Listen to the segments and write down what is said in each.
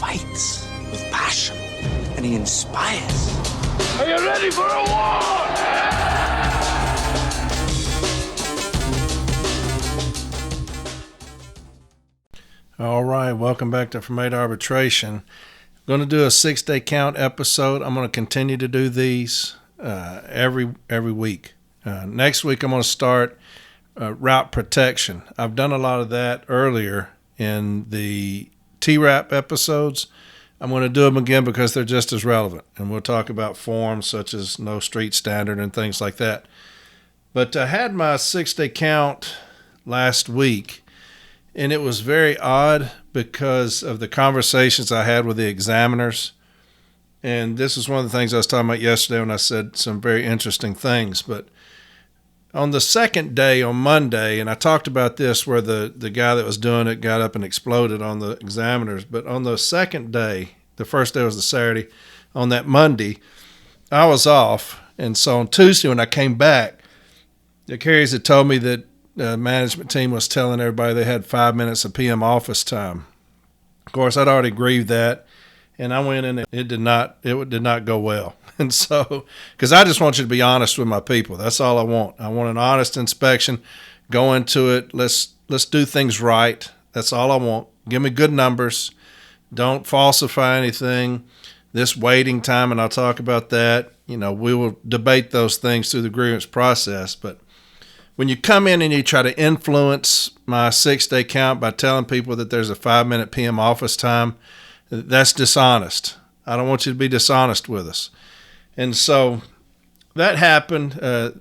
fights with passion, and he inspires. Are you ready for a war? All right, welcome back to From A to Arbitration. I'm going to do a 6-day count episode. I'm going to continue to do these every week. Next week, I'm going to start route protection. I've done a lot of that earlier in the TRAP episodes. I'm going to do them again because they're just as relevant. And we'll talk about forms such as no street standard and things like that. But I had my 6-day count last week. And it was very odd because of the conversations I had with the examiners. And this is one of the things I was talking about yesterday when I said some very interesting things. But on the second day, on Monday, and I talked about this where the guy that was doing it got up and exploded on the examiners. But on the second day, the first day was the Saturday, on that Monday, I was off. And so on Tuesday when I came back, the carriers had told me that the management team was telling everybody they had 5 minutes of PM office time. Of course, I'd already grieved that, and I went in and it did not go well. And so, because I just want you to be honest with my people. That's all I want. I want an honest inspection. Go into it. Let's do things right. That's all I want. Give me good numbers. Don't falsify anything. This waiting time, and I'll talk about that. We will debate those things through the grievance process, but when you come in and you try to influence my 6-day count by telling people that there's a 5-minute PM office time, that's dishonest. I don't want you to be dishonest with us. And so that happened. But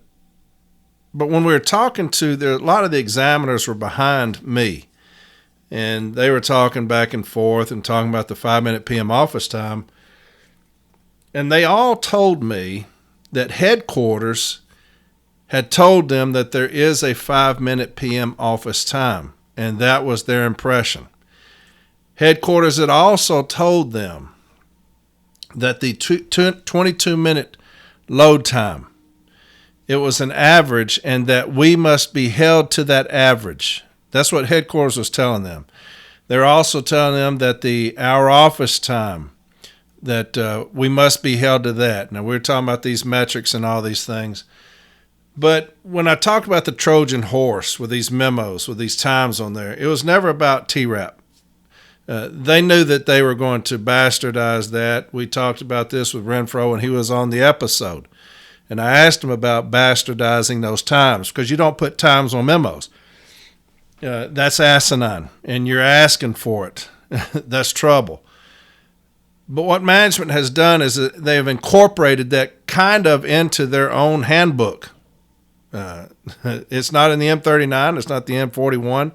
when we were talking a lot of the examiners were behind me. And they were talking back and forth and talking about the 5-minute PM office time. And they all told me that headquarters had told them that there is a 5-minute PM office time, and that was their impression. Headquarters had also told them that the 22-minute load time, it was an average, and that we must be held to that average. That's what headquarters was telling them. They're also telling them that our office time, that we must be held to that. Now, we're talking about these metrics and all these things. But when I talked about the Trojan horse with these memos, with these times on there, it was never about TRAP. They knew that they were going to bastardize that. We talked about this with Renfro when he was on the episode. And I asked him about bastardizing those times because you don't put times on memos. That's asinine, and you're asking for it. That's trouble. But what management has done is that they have incorporated that kind of into their own handbook. It's not in the M39, it's not the M41,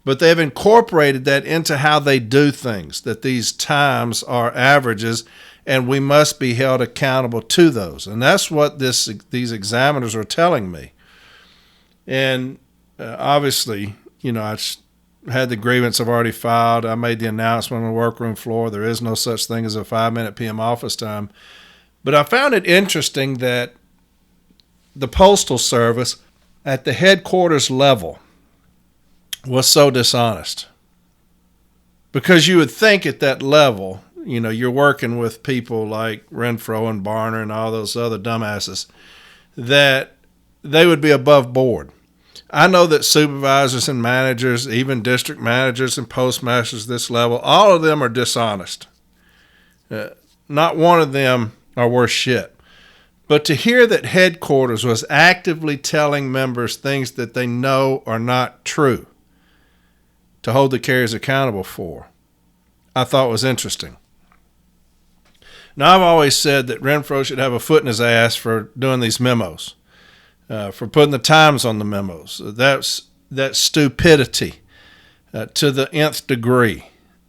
but they've incorporated that into how they do things, that these times are averages and we must be held accountable to those. And that's what these examiners are telling me. And obviously, I had the grievance I've already filed. I made the announcement on the workroom floor. There is no such thing as a 5-minute PM office time. But I found it interesting that the Postal Service at the headquarters level was so dishonest. Because you would think at that level, you're working with people like Renfro and Barner and all those other dumbasses, that they would be above board. I know that supervisors and managers, even district managers and postmasters this level, all of them are dishonest. Not one of them are worth shit. But to hear that headquarters was actively telling members things that they know are not true to hold the carriers accountable for, I thought was interesting. Now, I've always said that Renfro should have a foot in his ass for doing these memos, for putting the times on the memos. That's stupidity to the nth degree.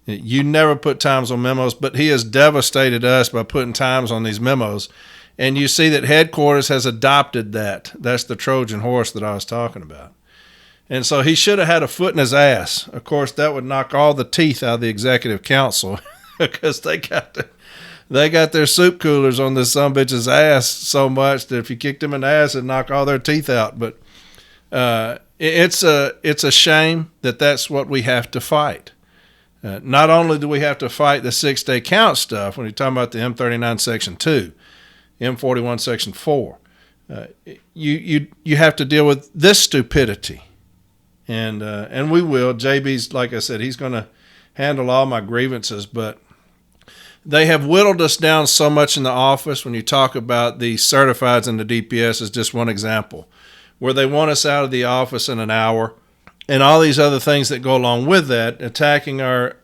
You never put times on memos, but he has devastated us by putting times on these memos. And you see that headquarters has adopted that. That's the Trojan horse that I was talking about. And so he should have had a foot in his ass. Of course, that would knock all the teeth out of the executive council because they got their soup coolers on this sumbitch's ass so much that if you kicked him in the ass, it'd knock all their teeth out. But it's a shame that that's what we have to fight. Not only do we have to fight the 6-day count stuff when you're talking about the M39 Section 2, M41 Section 4, you have to deal with this stupidity. And we will. JB's, like I said, he's going to handle all my grievances, but they have whittled us down so much in the office. When you talk about the certifieds and the DPS is just one example, where they want us out of the office in an hour and all these other things that go along with that, attacking our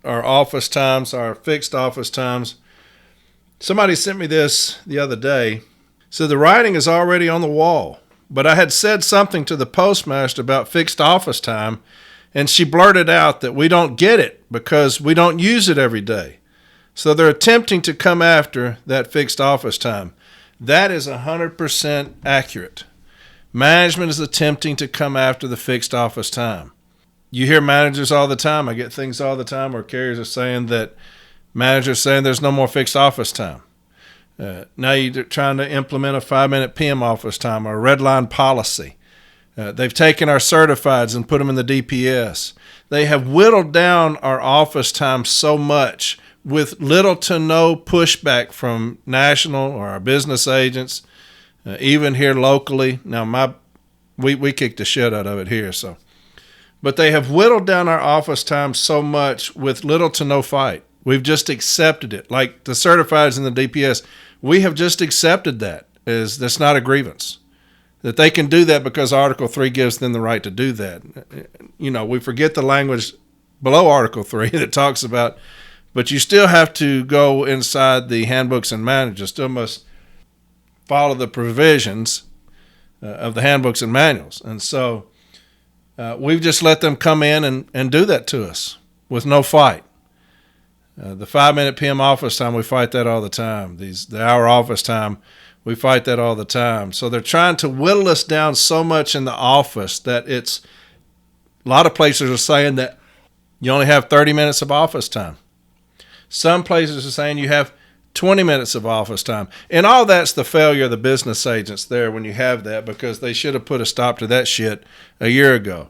office times, our fixed office times. Somebody sent me this the other day. So the writing is already on the wall, but I had said something to the postmaster about fixed office time, and she blurted out that we don't get it because we don't use it every day. So they're attempting to come after that fixed office time. That is 100% accurate. Management is attempting to come after the fixed office time. You hear managers all the time. I get things all the time where carriers are saying that managers saying there's no more fixed office time. Now you're trying to implement a 5-minute PM office time or a red line policy. They've taken our certifieds and put them in the DPS. They have whittled down our office time so much with little to no pushback from national or our business agents, even here locally. Now, we kicked the shit out of it here, so. But they have whittled down our office time so much with little to no fight. We've just accepted it. Like the certifieds in the DPS, we have just accepted that. That's not a grievance. That they can do that because Article 3 gives them the right to do that. You know, we forget the language below Article 3 that talks about, but you still have to go inside the handbooks and manuals. You still must follow the provisions of the handbooks and manuals. And so we've just let them come in and do that to us with no fight. The 5-minute PM office time, we fight that all the time. The hour office time, we fight that all the time. So they're trying to whittle us down so much in the office that a lot of places are saying that you only have 30 minutes of office time. Some places are saying you have 20 minutes of office time. And all that's the failure of the business agents there when you have that, because they should have put a stop to that shit a year ago.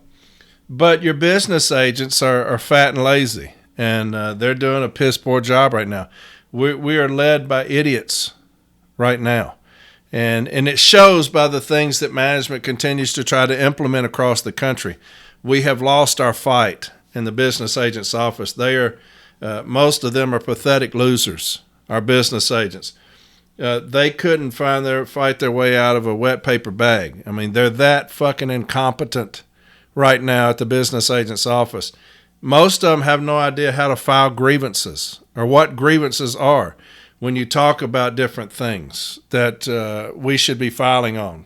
But your business agents are fat and lazy. And they're doing a piss poor job right now. We are led by idiots right now. And it shows by the things that management continues to try to implement across the country. We have lost our fight in the business agent's office. They are, most of them are pathetic losers, our business agents. They couldn't fight their way out of a wet paper bag. I mean, they're that fucking incompetent right now at the business agent's office. Most of them have no idea how to file grievances or what grievances are when you talk about different things that we should be filing on.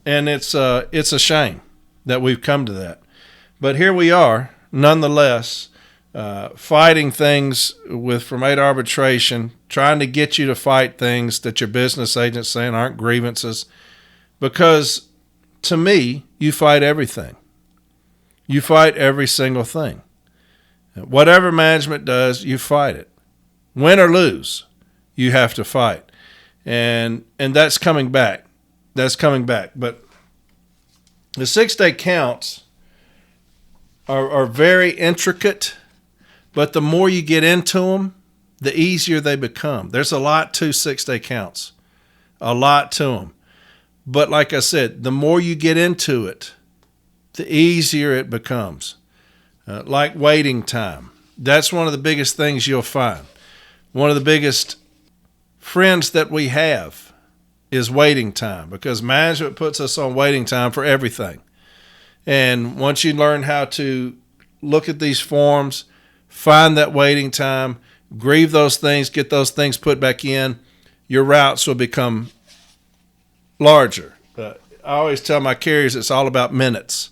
And it's a shame that we've come to that. But here we are, nonetheless, fighting things from arbitration, trying to get you to fight things that your business agent's saying aren't grievances. Because to me, you fight everything. You fight every single thing. Whatever management does, you fight it. Win or lose, you have to fight. And that's coming back. That's coming back. But the 6-day counts are very intricate, but the more you get into them, the easier they become. There's a lot to 6-day counts, a lot to them. But like I said, the more you get into it, the easier it becomes. Like waiting time. That's one of the biggest things you'll find. One of the biggest friends that we have is waiting time, because management puts us on waiting time for everything. And once you learn how to look at these forms, find that waiting time, grieve those things, get those things put back in, your routes will become larger. I always tell my carriers it's all about minutes.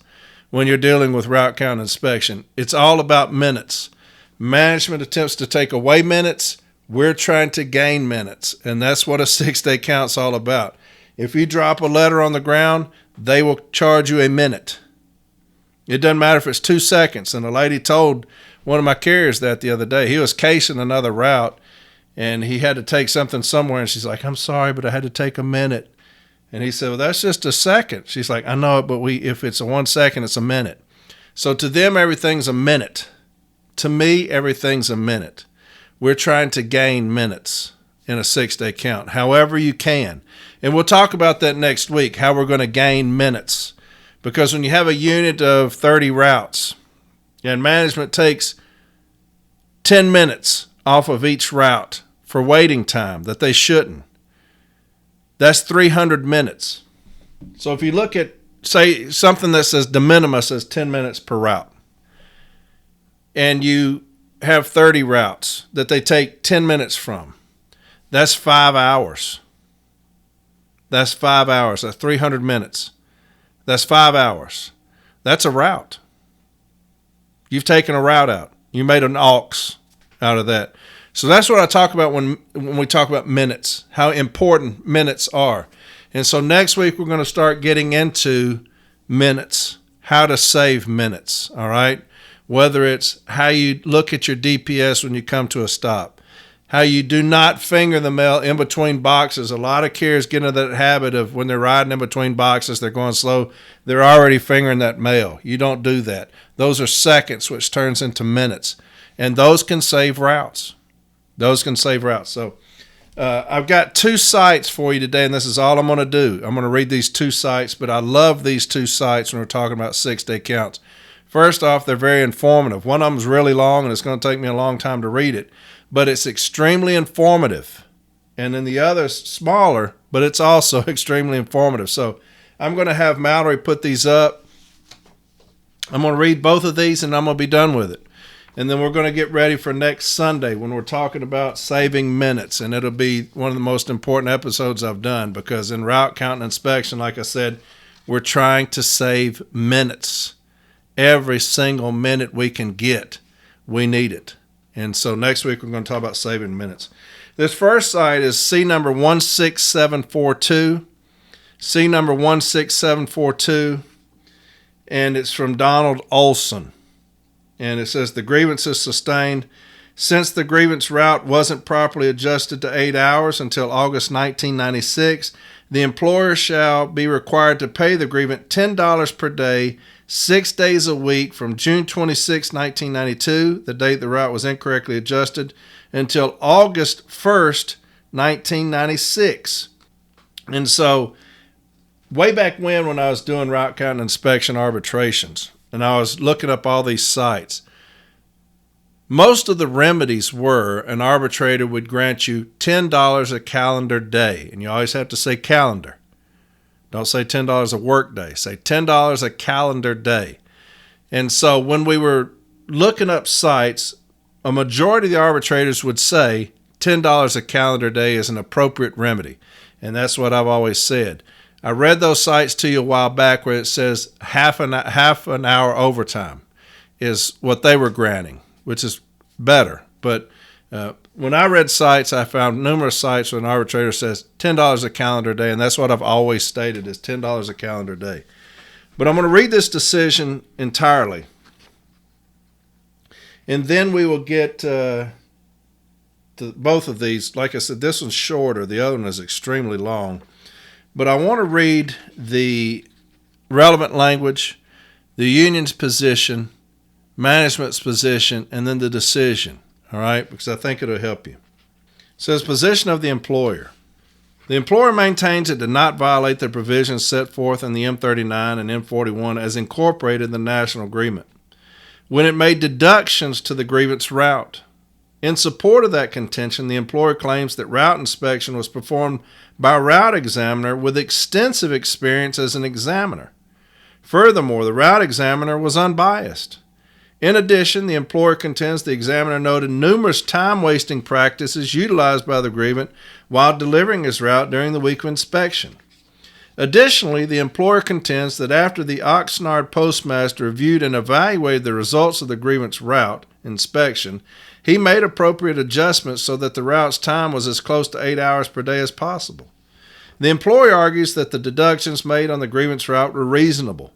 When you're dealing with route count inspection, it's all about minutes. Management attempts to take away minutes. We're trying to gain minutes, and that's what a 6-day count's all about. If you drop a letter on the ground, they will charge you a minute. It doesn't matter if it's 2 seconds. And a lady told one of my carriers that the other day. He was casing another route, and he had to take something somewhere, and she's like, "I'm sorry, but I had to take a minute." And he said, "Well, that's just a second." She's like, "I know it, but if it's a 1 second, it's a minute." So to them, everything's a minute. To me, everything's a minute. We're trying to gain minutes in a 6-day count, however you can. And we'll talk about that next week, how we're going to gain minutes. Because when you have a unit of 30 routes and management takes 10 minutes off of each route for waiting time that they shouldn't, that's 300 minutes. So if you look at, say, something that says de minimis as 10 minutes per route, and you have 30 routes that they take 10 minutes from, that's 5 hours. That's 5 hours. That's 300 minutes. That's 5 hours. That's a route. You've taken a route out. You made an aux out of that. So that's what I talk about when we talk about minutes, how important minutes are. And so next week we're going to start getting into minutes, how to save minutes, all right? Whether it's how you look at your DPS when you come to a stop, how you do not finger the mail in between boxes. A lot of carriers get into that habit of when they're riding in between boxes, they're going slow, they're already fingering that mail. You don't do that. Those are seconds, which turns into minutes. And those can save routes. Those can save routes. So I've got 2 sites for you today, and this is all I'm going to do. I'm going to read these 2 sites, but I love these 2 sites when we're talking about 6-day counts. First off, they're very informative. One of them is really long, and it's going to take me a long time to read it, but it's extremely informative. And then the other is smaller, but it's also extremely informative. So I'm going to have Mallory put these up. I'm going to read both of these, and I'm going to be done with it. And then we're going to get ready for next Sunday when we're talking about saving minutes. And it'll be one of the most important episodes I've done, because in route count and inspection, like I said, we're trying to save minutes. Every single minute we can get, we need it. And so next week we're going to talk about saving minutes. This first site is C number 16742. C number 16742. And it's from Donald Olson. And it says the grievance is sustained. Since the grievance route wasn't properly adjusted to 8 hours until August 1996, the employer shall be required to pay the grievant $10 per day, 6 days a week from June 26, 1992, the date the route was incorrectly adjusted, until August 1st, 1996. And so way back when I was doing route count and inspection arbitrations, and I was looking up all these sites, most of the remedies were an arbitrator would grant you $10 a calendar day. And you always have to say calendar. Don't say $10 a work day. Say $10 a calendar day. And so when we were looking up sites, a majority of the arbitrators would say $10 a calendar day is an appropriate remedy. And that's what I've always said. I read those sites to you a while back where it says half an hour overtime is what they were granting, which is better. But when I read sites, I found numerous sites where an arbitrator says $10 a calendar day, and that's what I've always stated is $10 a calendar day. But I'm going to read this decision entirely, and then we will get to both of these. Like I said, this one's shorter. The other one is extremely long. But I want to read the relevant language, the union's position, management's position, and then the decision, all right, because I think it'll help you. It says, position of the employer. The employer maintains it did not violate the provisions set forth in the M39 and M41 as incorporated in the national agreement when it made deductions to the grievance route. In support of that contention, the employer claims that route inspection was performed by a route examiner with extensive experience as an examiner. Furthermore, the route examiner was unbiased. In addition, the employer contends the examiner noted numerous time-wasting practices utilized by the grievant while delivering his route during the week of inspection. Additionally, the employer contends that after the Oxnard postmaster reviewed and evaluated the results of the grievance route inspection, he made appropriate adjustments so that the route's time was as close to 8 hours per day as possible. The employer argues that the deductions made on the grievance route were reasonable.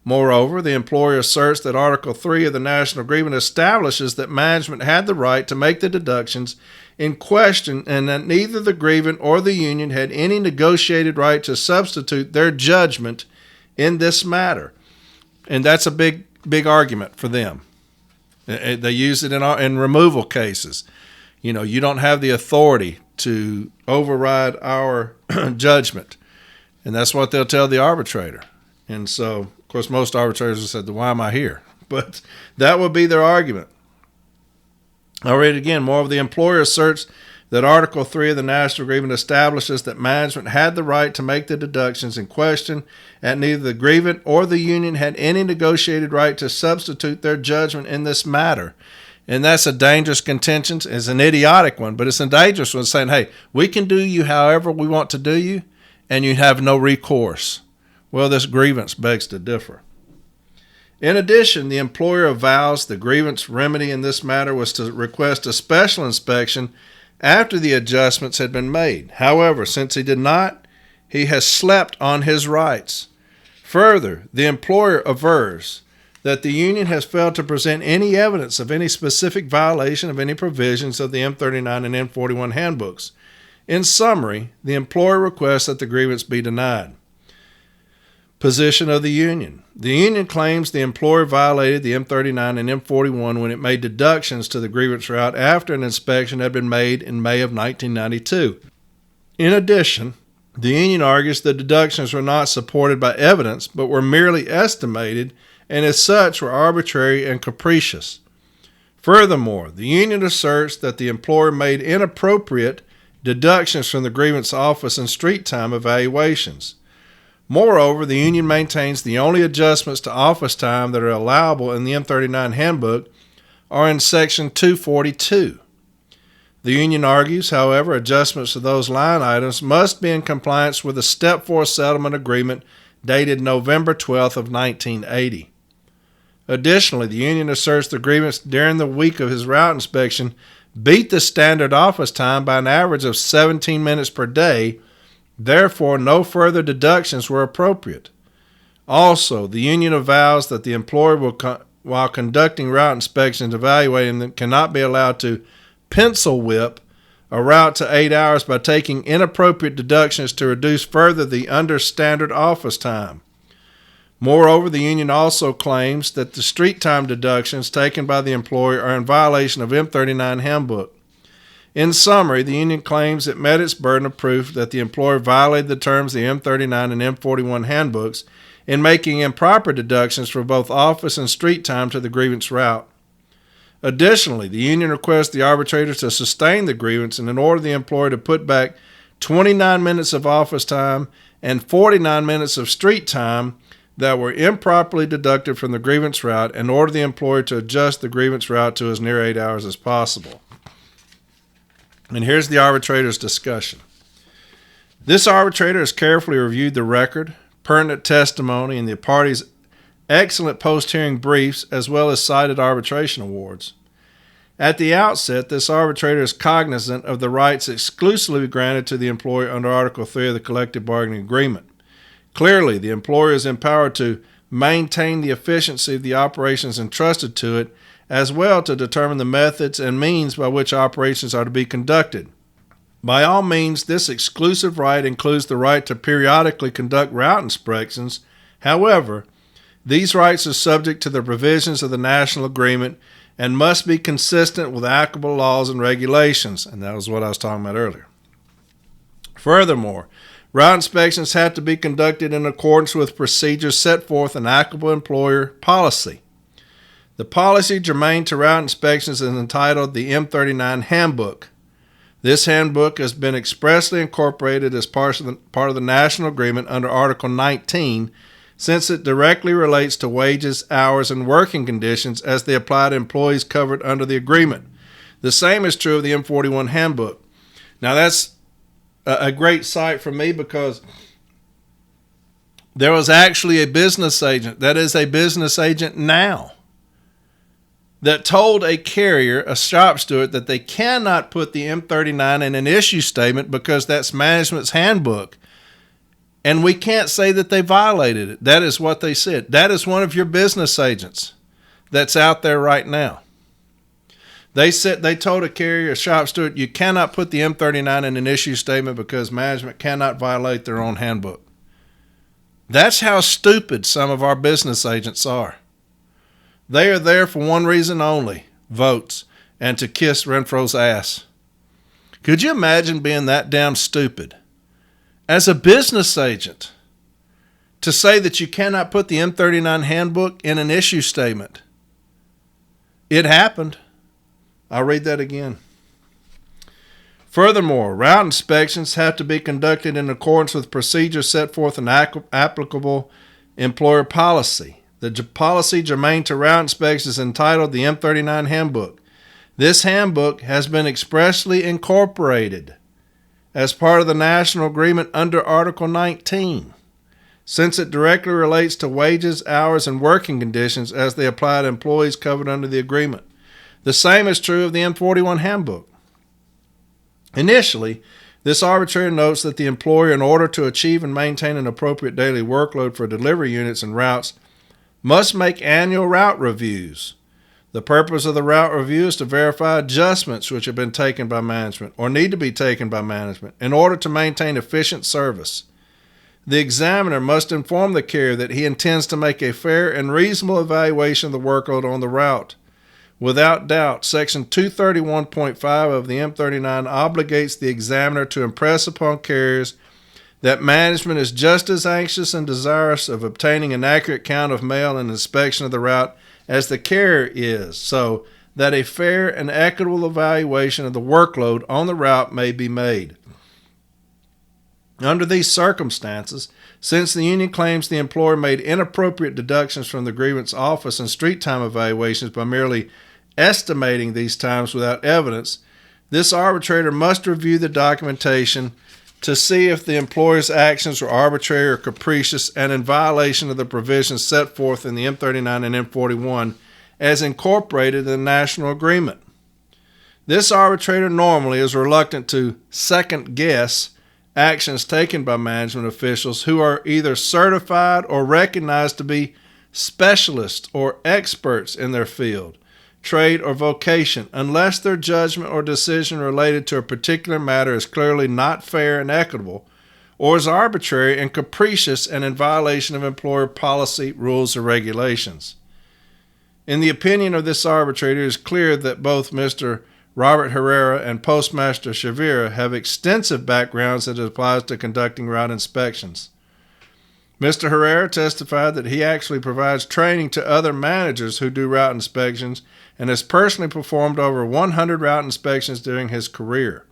Moreover, the employer asserts that Article 3 of the National Agreement establishes that management had the right to make the deductions in question and that neither the grievant or the union had any negotiated right to substitute their judgment in this matter. And that's a big argument for them. They use it in removal cases. You know, you don't have the authority to override our judgment. And that's what they'll tell the arbitrator. And so, of course, most arbitrators have said, why am I here? But that would be their argument. I'll read it again. Moreover, the employer asserts that Article 3 of the National Agreement establishes that management had the right to make the deductions in question, and neither the grievant or the union had any negotiated right to substitute their judgment in this matter. And that's a dangerous contention. It's an idiotic one, but it's a dangerous one, saying, hey, we can do you however we want to do you, and you have no recourse. Well, this grievance begs to differ. In addition, the employer avows the grievance remedy in this matter was to request a special inspection after the adjustments had been made. However, since he did not, he has slept on his rights. Further, the employer avers that the union has failed to present any evidence of any specific violation of any provisions of the M39 and M41 handbooks. In summary, the employer requests that the grievance be denied. Position of the union. The union claims the employer violated the M39 and M41 when it made deductions to the grievance route after an inspection had been made in May of 1992. In addition, the union argues the deductions were not supported by evidence but were merely estimated and as such were arbitrary and capricious. Furthermore, the union asserts that the employer made inappropriate deductions from the grievance office and street time evaluations. Moreover, the union maintains the only adjustments to office time that are allowable in the M39 handbook are in Section 242. The union argues, however, adjustments to those line items must be in compliance with the Step 4 settlement agreement dated November 12th of 1980. Additionally, the union asserts the grievance during the week of his route inspection beat the standard office time by an average of 17 minutes per day. Therefore, no further deductions were appropriate. Also, the union avows that the employer will, while conducting route inspections evaluating them, cannot be allowed to pencil whip a route to 8 hours by taking inappropriate deductions to reduce further the under standard office time. Moreover, the union also claims that the street time deductions taken by the employer are in violation of M39 handbook. In summary, the union claims it met its burden of proof that the employer violated the terms of the M39 and M41 handbooks in making improper deductions for both office and street time to the grievance route. Additionally, the union requests the arbitrators to sustain the grievance and order the employer to put back 29 minutes of office time and 49 minutes of street time that were improperly deducted from the grievance route and order the employer to adjust the grievance route to as near 8 hours as possible. And here's the arbitrator's discussion. This arbitrator has carefully reviewed the record, pertinent testimony, and the parties' excellent post-hearing briefs, as well as cited arbitration awards. At the outset, this arbitrator is cognizant of the rights exclusively granted to the employer under Article 3 of the Collective Bargaining Agreement. Clearly, the employer is empowered to maintain the efficiency of the operations entrusted to it, as well to determine the methods and means by which operations are to be conducted. By all means, this exclusive right includes the right to periodically conduct route inspections. However, these rights are subject to the provisions of the National Agreement and must be consistent with applicable laws and regulations, and that was what I was talking about earlier. Furthermore, route inspections have to be conducted in accordance with procedures set forth in applicable employer policy. The policy germane to route inspections is entitled the M39 Handbook. This handbook has been expressly incorporated as part of the National Agreement under Article 19, since it directly relates to wages, hours, and working conditions as they apply to employees covered under the agreement. The same is true of the M41 Handbook. Now, that's a great sight for me because there was actually a business agent, that is a business agent now, that told a carrier, a shop steward, that they cannot put the M39 in an issue statement because that's management's handbook. And we can't say that they violated it. That is what they said. That is one of your business agents that's out there right now. They told a carrier, a shop steward, you cannot put the M39 in an issue statement because management cannot violate their own handbook. That's how stupid some of our business agents are. They are there for one reason only, votes, and to kiss Renfro's ass. Could you imagine being that damn stupid? As a business agent, to say that you cannot put the M39 handbook in an issue statement. It happened. I'll read that again. Furthermore, route inspections have to be conducted in accordance with procedures set forth in applicable employer policy. The policy germane to route inspections is entitled the M39 Handbook. This handbook has been expressly incorporated as part of the national agreement under Article 19, since it directly relates to wages, hours, and working conditions as they apply to employees covered under the agreement. The same is true of the M41 Handbook. Initially, this arbitrator notes that the employer, in order to achieve and maintain an appropriate daily workload for delivery units and routes, must make annual route reviews. The purpose of the route review is to verify adjustments which have been taken by management or need to be taken by management in order to maintain efficient service. The examiner must inform the carrier that he intends to make a fair and reasonable evaluation of the workload on the route. Without doubt, Section 231.5 of the M39 obligates the examiner to impress upon carriers that management is just as anxious and desirous of obtaining an accurate count of mail and inspection of the route as the carrier is, so that a fair and equitable evaluation of the workload on the route may be made. Under these circumstances, since the union claims the employer made inappropriate deductions from the grievance office and street time evaluations by merely estimating these times without evidence, this arbitrator must review the documentation to see if the employer's actions were arbitrary or capricious and in violation of the provisions set forth in the M39 and M41 as incorporated in the national agreement. This arbitrator normally is reluctant to second-guess actions taken by management officials who are either certified or recognized to be specialists or experts in their field, trade, or vocation, unless their judgment or decision related to a particular matter is clearly not fair and equitable, or is arbitrary and capricious and in violation of employer policy, rules, or regulations. In the opinion of this arbitrator, it is clear that both Mr. Robert Herrera and Postmaster Shavira have extensive backgrounds as it applies to conducting route inspections. Mr. Herrera testified that he actually provides training to other managers who do route inspections and has personally performed over 100 route inspections during his career.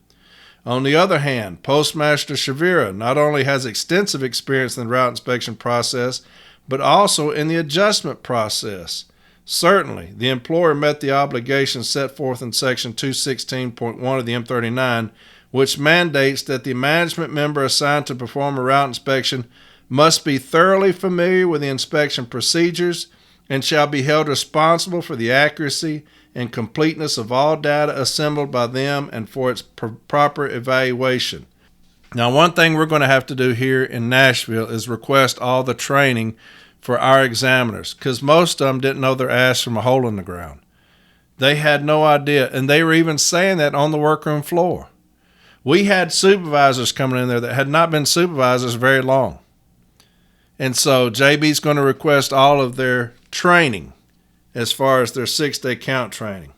On the other hand, Postmaster Shavira not only has extensive experience in the route inspection process, but also in the adjustment process. Certainly, the employer met the obligations set forth in Section 216.1 of the M39, which mandates that the management member assigned to perform a route inspection must be thoroughly familiar with the inspection procedures and shall be held responsible for the accuracy and completeness of all data assembled by them and for its proper evaluation. Now, one thing we're going to have to do here in Nashville is request all the training for our examiners, because most of them didn't know their ass from a hole in the ground. They had no idea, and they were even saying that on the workroom floor. We had supervisors coming in there that had not been supervisors very long. And so JB's going to request all of their training as far as their 6-day count training.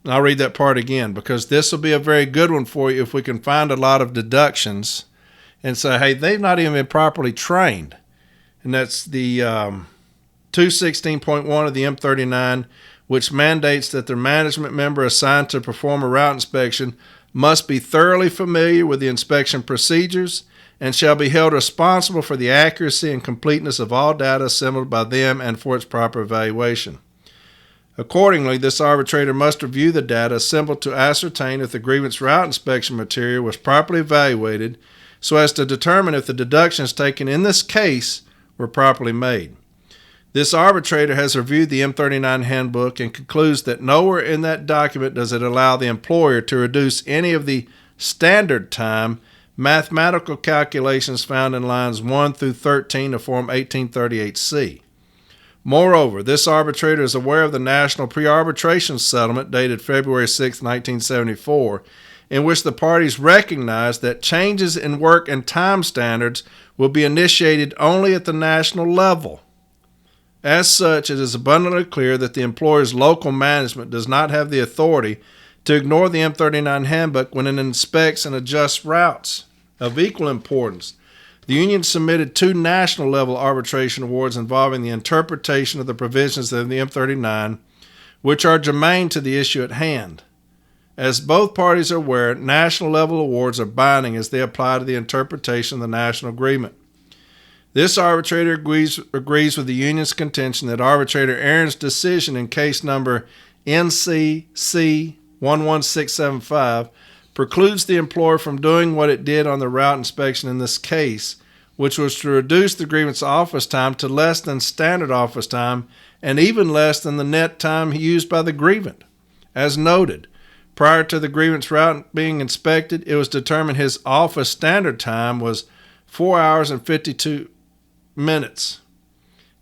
And I'll read that part again, because this will be a very good one for you if we can find a lot of deductions and say, hey, they've not even been properly trained. And that's the 216.1 of the M39, which mandates that the management member assigned to perform a route inspection must be thoroughly familiar with the inspection procedures and shall be held responsible for the accuracy and completeness of all data assembled by them and for its proper evaluation. Accordingly, this arbitrator must review the data assembled to ascertain if the grievance route inspection material was properly evaluated so as to determine if the deductions taken in this case were properly made. This arbitrator has reviewed the M39 handbook and concludes that nowhere in that document does it allow the employer to reduce any of the standard time mathematical calculations found in lines 1 through 13 of Form 1838C. Moreover, this arbitrator is aware of the National Pre-Arbitration Settlement dated February 6, 1974, in which the parties recognized that changes in work and time standards will be initiated only at the national level. As such, it is abundantly clear that the employer's local management does not have the authority to ignore the M39 handbook when it inspects and adjusts routes. Of equal importance, the union submitted 2 national-level arbitration awards involving the interpretation of the provisions of the M39, which are germane to the issue at hand. As both parties are aware, national-level awards are binding as they apply to the interpretation of the national agreement. This arbitrator agrees with the union's contention that arbitrator Aaron's decision in case number NCC 11675 precludes the employer from doing what it did on the route inspection in this case, which was to reduce the grievance office time to less than standard office time and even less than the net time used by the grievant. As noted, prior to the grievance route being inspected, it was determined his office standard time was 4 hours and 52 minutes.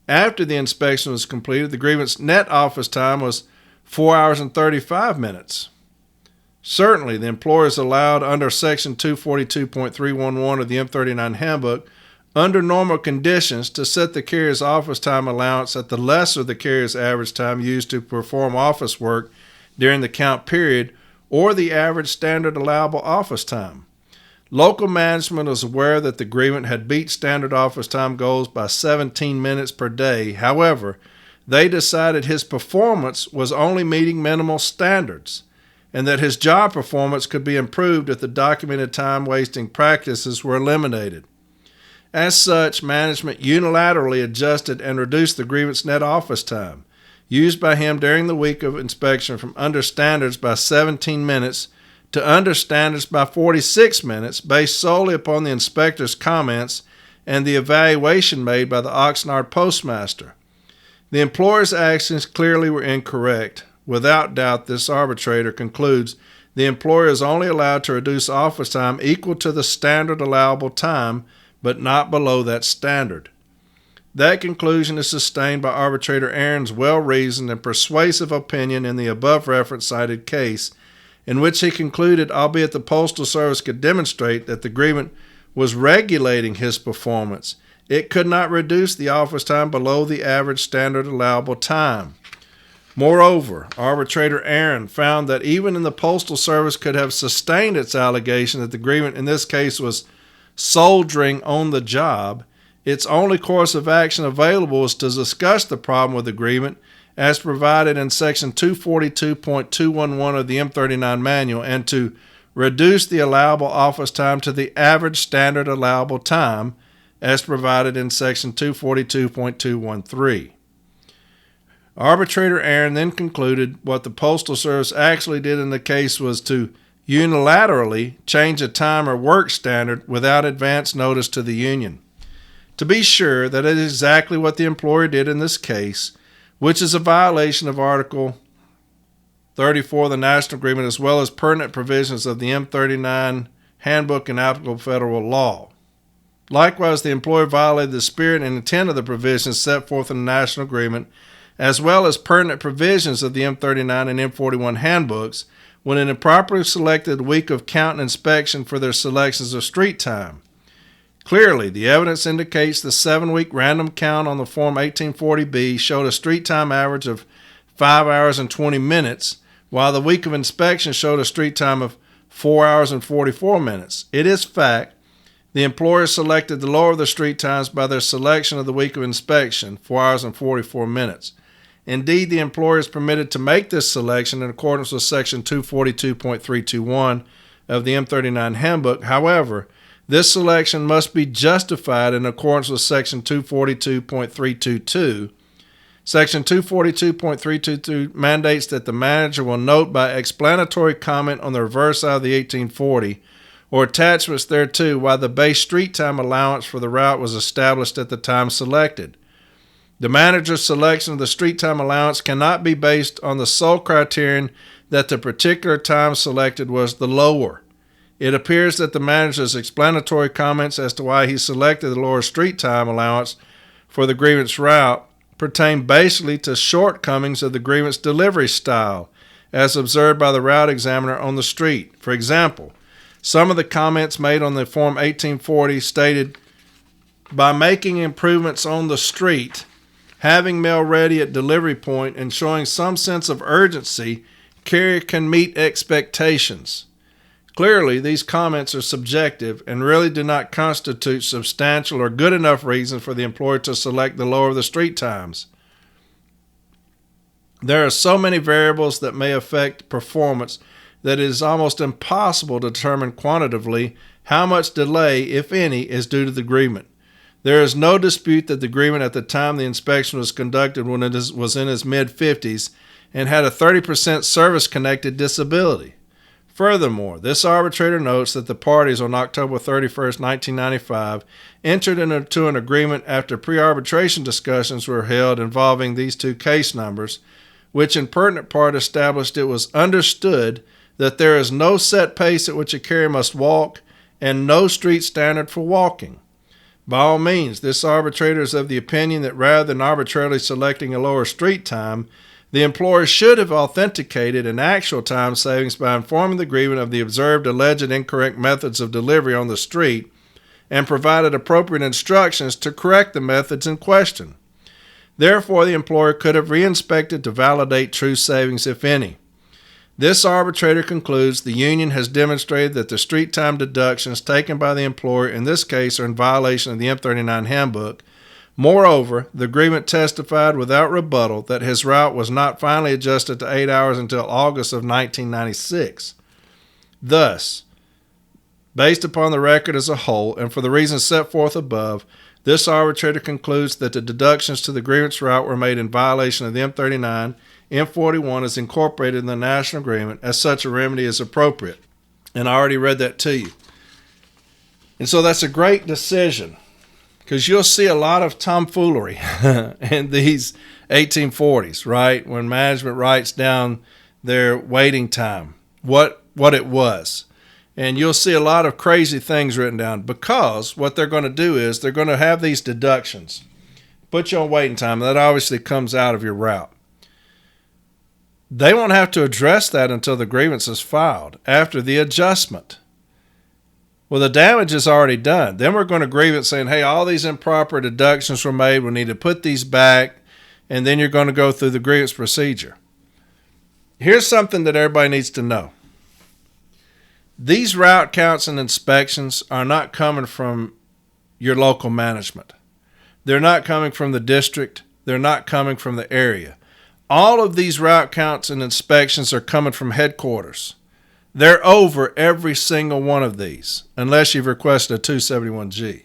After the inspection was completed, the grievance net office time was 4 hours and 35 minutes. Certainly, the employer is allowed under Section 242.311 of the M39 Handbook, under normal conditions, to set the carrier's office time allowance at the lesser of the carrier's average time used to perform office work during the count period, or the average standard allowable office time. Local management was aware that the grievant had beat standard office time goals by 17 minutes per day. However, they decided his performance was only meeting minimal standards, and that his job performance could be improved if the documented time-wasting practices were eliminated. As such, management unilaterally adjusted and reduced the grievance net office time used by him during the week of inspection from under standards by 17 minutes to under standards by 46 minutes, based solely upon the inspector's comments and the evaluation made by the Oxnard postmaster. The employer's actions clearly were incorrect. Without doubt, this arbitrator concludes the employer is only allowed to reduce office time equal to the standard allowable time, but not below that standard. That conclusion is sustained by arbitrator Aaron's well-reasoned and persuasive opinion in the above-referenced cited case, in which he concluded, albeit the Postal Service could demonstrate that the grievant was regulating his performance, it could not reduce the office time below the average standard allowable time. Moreover, arbitrator Aaron found that even in the Postal Service could have sustained its allegation that the grievant in this case was soldiering on the job, its only course of action available is to discuss the problem with the grievant as provided in Section 242.211 of the M39 Manual and to reduce the allowable office time to the average standard allowable time as provided in Section 242.213. Arbitrator Aaron then concluded what the Postal Service actually did in the case was to unilaterally change a time or work standard without advance notice to the union. To be sure, that is exactly what the employer did in this case, which is a violation of Article 34 of the National Agreement as well as pertinent provisions of the M39 Handbook and applicable federal law. Likewise, the employer violated the spirit and intent of the provisions set forth in the National Agreement as well as pertinent provisions of the M39 and M41 handbooks when it improperly selected the week of count and inspection for their selections of street time. Clearly, the evidence indicates the 7-week random count on the Form 1840B showed a street time average of 5 hours and 20 minutes, while the week of inspection showed a street time of 4 hours and 44 minutes. It is fact the employer selected the lower of the street times by their selection of the week of inspection, 4 hours and 44 minutes. Indeed, the employer is permitted to make this selection in accordance with Section 242.321 of the M39 Handbook. However, this selection must be justified in accordance with Section 242.322. Section 242.322 mandates that the manager will note by explanatory comment on the reverse side of the 1840 or attachments thereto why the base street time allowance for the route was established at the time selected. The manager's selection of the street time allowance cannot be based on the sole criterion that the particular time selected was the lower. It appears that the manager's explanatory comments as to why he selected the lower street time allowance for the grievance route pertain basically to shortcomings of the grievance delivery style, as observed by the route examiner on the street. For example, some of the comments made on the Form 1840 stated, by making improvements on the street, having mail ready at delivery point, and showing some sense of urgency, carrier can meet expectations. Clearly, these comments are subjective and really do not constitute substantial or good enough reason for the employer to select the lower of the street times. There are so many variables that may affect performance that it is almost impossible to determine quantitatively how much delay, if any, is due to the agreement. There is no dispute that the agreement at the time the inspection was conducted when it was in his mid-50s and had a 30% service-connected disability. Furthermore, this arbitrator notes that the parties on October 31st, 1995, entered into an agreement after pre-arbitration discussions were held involving these two case numbers, which in pertinent part established it was understood that there is no set pace at which a carrier must walk and no street standard for walking. By all means, this arbitrator is of the opinion that rather than arbitrarily selecting a lower street time, the employer should have authenticated an actual time savings by informing the grievant of the observed alleged incorrect methods of delivery on the street and provided appropriate instructions to correct the methods in question. Therefore, the employer could have reinspected to validate true savings, if any. This arbitrator concludes the union has demonstrated that the street time deductions taken by the employer in this case are in violation of the M39 handbook. Moreover, the agreement testified without rebuttal that his route was not finally adjusted to 8 hours until August of 1996. Thus, based upon the record as a whole and for the reasons set forth above, this arbitrator concludes that the deductions to the grievance route were made in violation of the M39. M41 is incorporated in the national agreement as such a remedy is appropriate. And I already read that to you. And so that's a great decision, because you'll see a lot of tomfoolery in these 1840s, right? When management writes down their waiting time, what it was. And you'll see a lot of crazy things written down, because what they're going to do is they're going to have these deductions, put you on waiting time. That obviously comes out of your route. They won't have to address that until the grievance is filed after the adjustment. Well, the damage is already done. Then we're going to grievance saying, hey, all these improper deductions were made. We need to put these back. And then you're going to go through the grievance procedure. Here's something that everybody needs to know. These route counts and inspections are not coming from your local management. They're not coming from the district. They're not coming from the area. All of these route counts and inspections are coming from headquarters. They're over every single one of these, unless you've requested a 271G.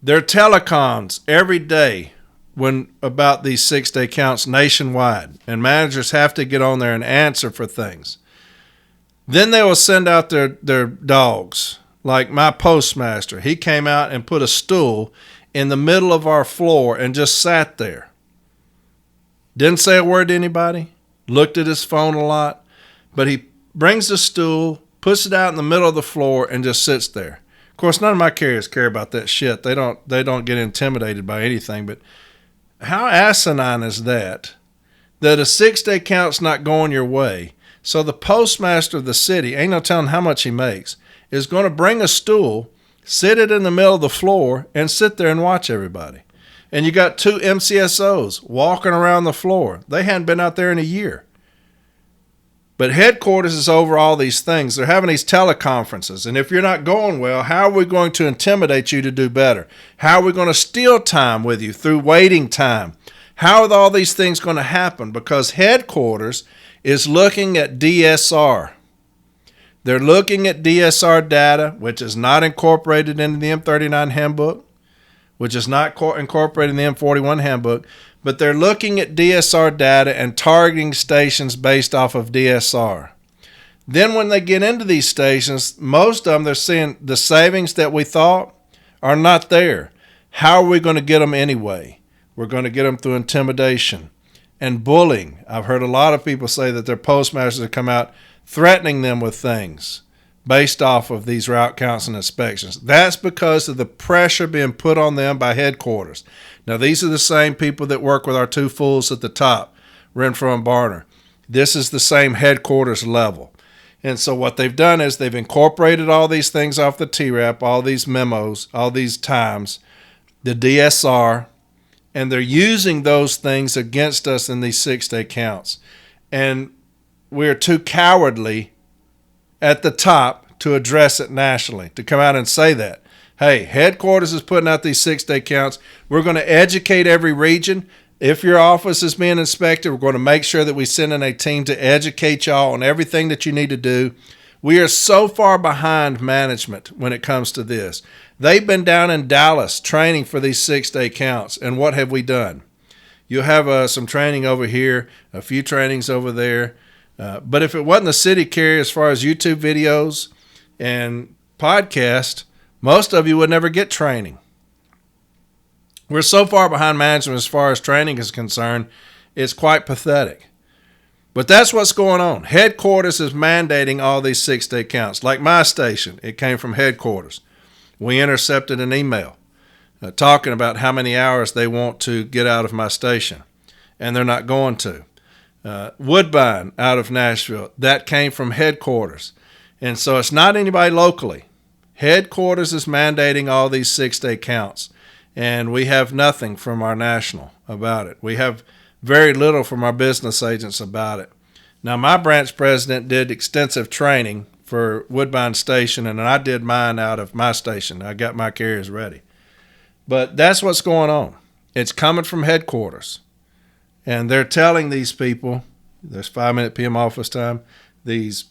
There are telecons every day about these 6-day counts nationwide, and managers have to get on there and answer for things. Then they will send out their dogs, like my postmaster. He came out and put a stool in the middle of our floor and just sat there. Didn't say a word to anybody, looked at his phone a lot, but he brings the stool, puts it out in the middle of the floor, and just sits there. Of course, none of my carriers care about that shit. They don't get intimidated by anything, but how asinine is that a 6-day count's not going your way, so the postmaster of the city, ain't no telling how much he makes, is going to bring a stool, sit it in the middle of the floor, and sit there and watch everybody. And you got 2 MCSOs walking around the floor. They hadn't been out there in a year. But headquarters is over all these things. They're having these teleconferences. And if you're not going well, how are we going to intimidate you to do better? How are we going to steal time with you through waiting time? How are all these things going to happen? Because headquarters is looking at DSR. They're looking at DSR data, which is not incorporated into the M39 handbook, which is not incorporated in the M41 handbook, but they're looking at DSR data and targeting stations based off of DSR. Then when they get into these stations, most of them, they're seeing the savings that we thought are not there. How are we going to get them anyway? We're going to get them through intimidation and bullying. I've heard a lot of people say that their postmasters have come out threatening them with things based off of these route counts and inspections. That's because of the pressure being put on them by headquarters. Now, these are the same people that work with our 2 fools at the top, Renfro and Barner. This is the same headquarters level. And so what they've done is they've incorporated all these things off the TRAP, all these memos, all these times, the DSR, and they're using those things against us in these 6-day counts. And we're too cowardly at the top to address it nationally, to come out and say that. Hey, headquarters is putting out these 6-day counts. We're going to educate every region. If your office is being inspected, we're going to make sure that we send in a team to educate y'all on everything that you need to do. We are so far behind management when it comes to this. They've been down in Dallas training for these 6-day counts, and what have we done? You'll have some training over here, a few trainings over there. But if it wasn't the city carrier as far as YouTube videos and podcasts, most of you would never get training. We're so far behind management as far as training is concerned, it's quite pathetic. But that's what's going on. Headquarters is mandating all these 6-day counts. Like my station, it came from headquarters. We intercepted an email talking about how many hours they want to get out of my station, and they're not going to. Woodbine out of Nashville, that came from headquarters. And so it's not anybody locally. Headquarters is mandating all these 6-day counts, and we have nothing from our national about it. We have very little from our business agents about it. Now, my branch president did extensive training for Woodbine Station, and I did mine out of my station. I got my carriers ready. But that's what's going on. It's coming from headquarters. And they're telling these people, there's 5-minute PM office time, these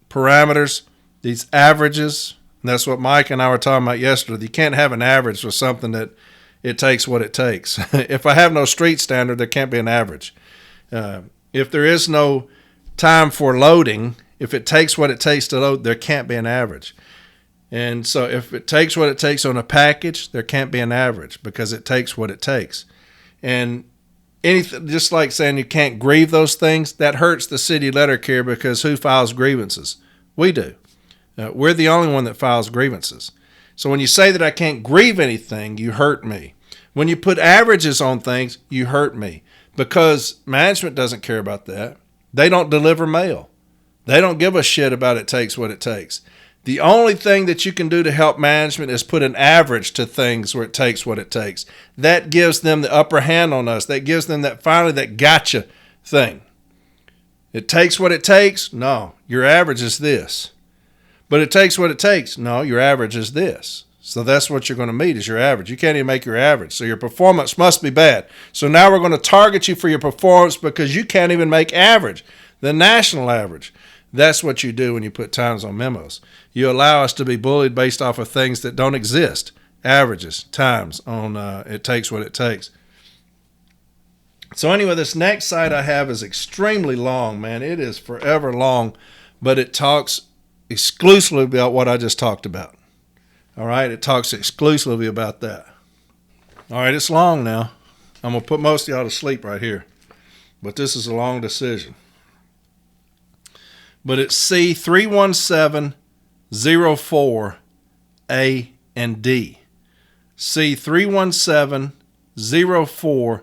parameters, these averages, and that's what Mike and I were talking about yesterday. You can't have an average for something that it takes what it takes. If I have no street standard, there can't be an average. If there is no time for loading, if it takes what it takes to load, there can't be an average. And so if it takes what it takes on a package, there can't be an average because it takes what it takes. And anything, just like saying you can't grieve those things, that hurts the city letter carrier because who files grievances? We do. We're the only one that files grievances. So when you say that I can't grieve anything, you hurt me. When you put averages on things, you hurt me because management doesn't care about that. They don't deliver mail. They don't give a shit about it takes what it takes. The only thing that you can do to help management is put an average to things where it takes what it takes. That gives them the upper hand on us. That gives them that finally that gotcha thing. It takes what it takes? No, your average is this. But it takes what it takes? No, your average is this. So that's what you're going to meet is your average. You can't even make your average. So your performance must be bad. So now we're going to target you for your performance because you can't even make average, the national average. That's what you do when you put times on memos. You allow us to be bullied based off of things that don't exist. Averages, times on it takes what it takes. So anyway, this next site I have is extremely long, man. It is forever long, but it talks exclusively about what I just talked about. All right, it talks exclusively about that. All right, it's long now. I'm going to put most of y'all to sleep right here, but this is a long decision. But it's C31704A and D. C31704A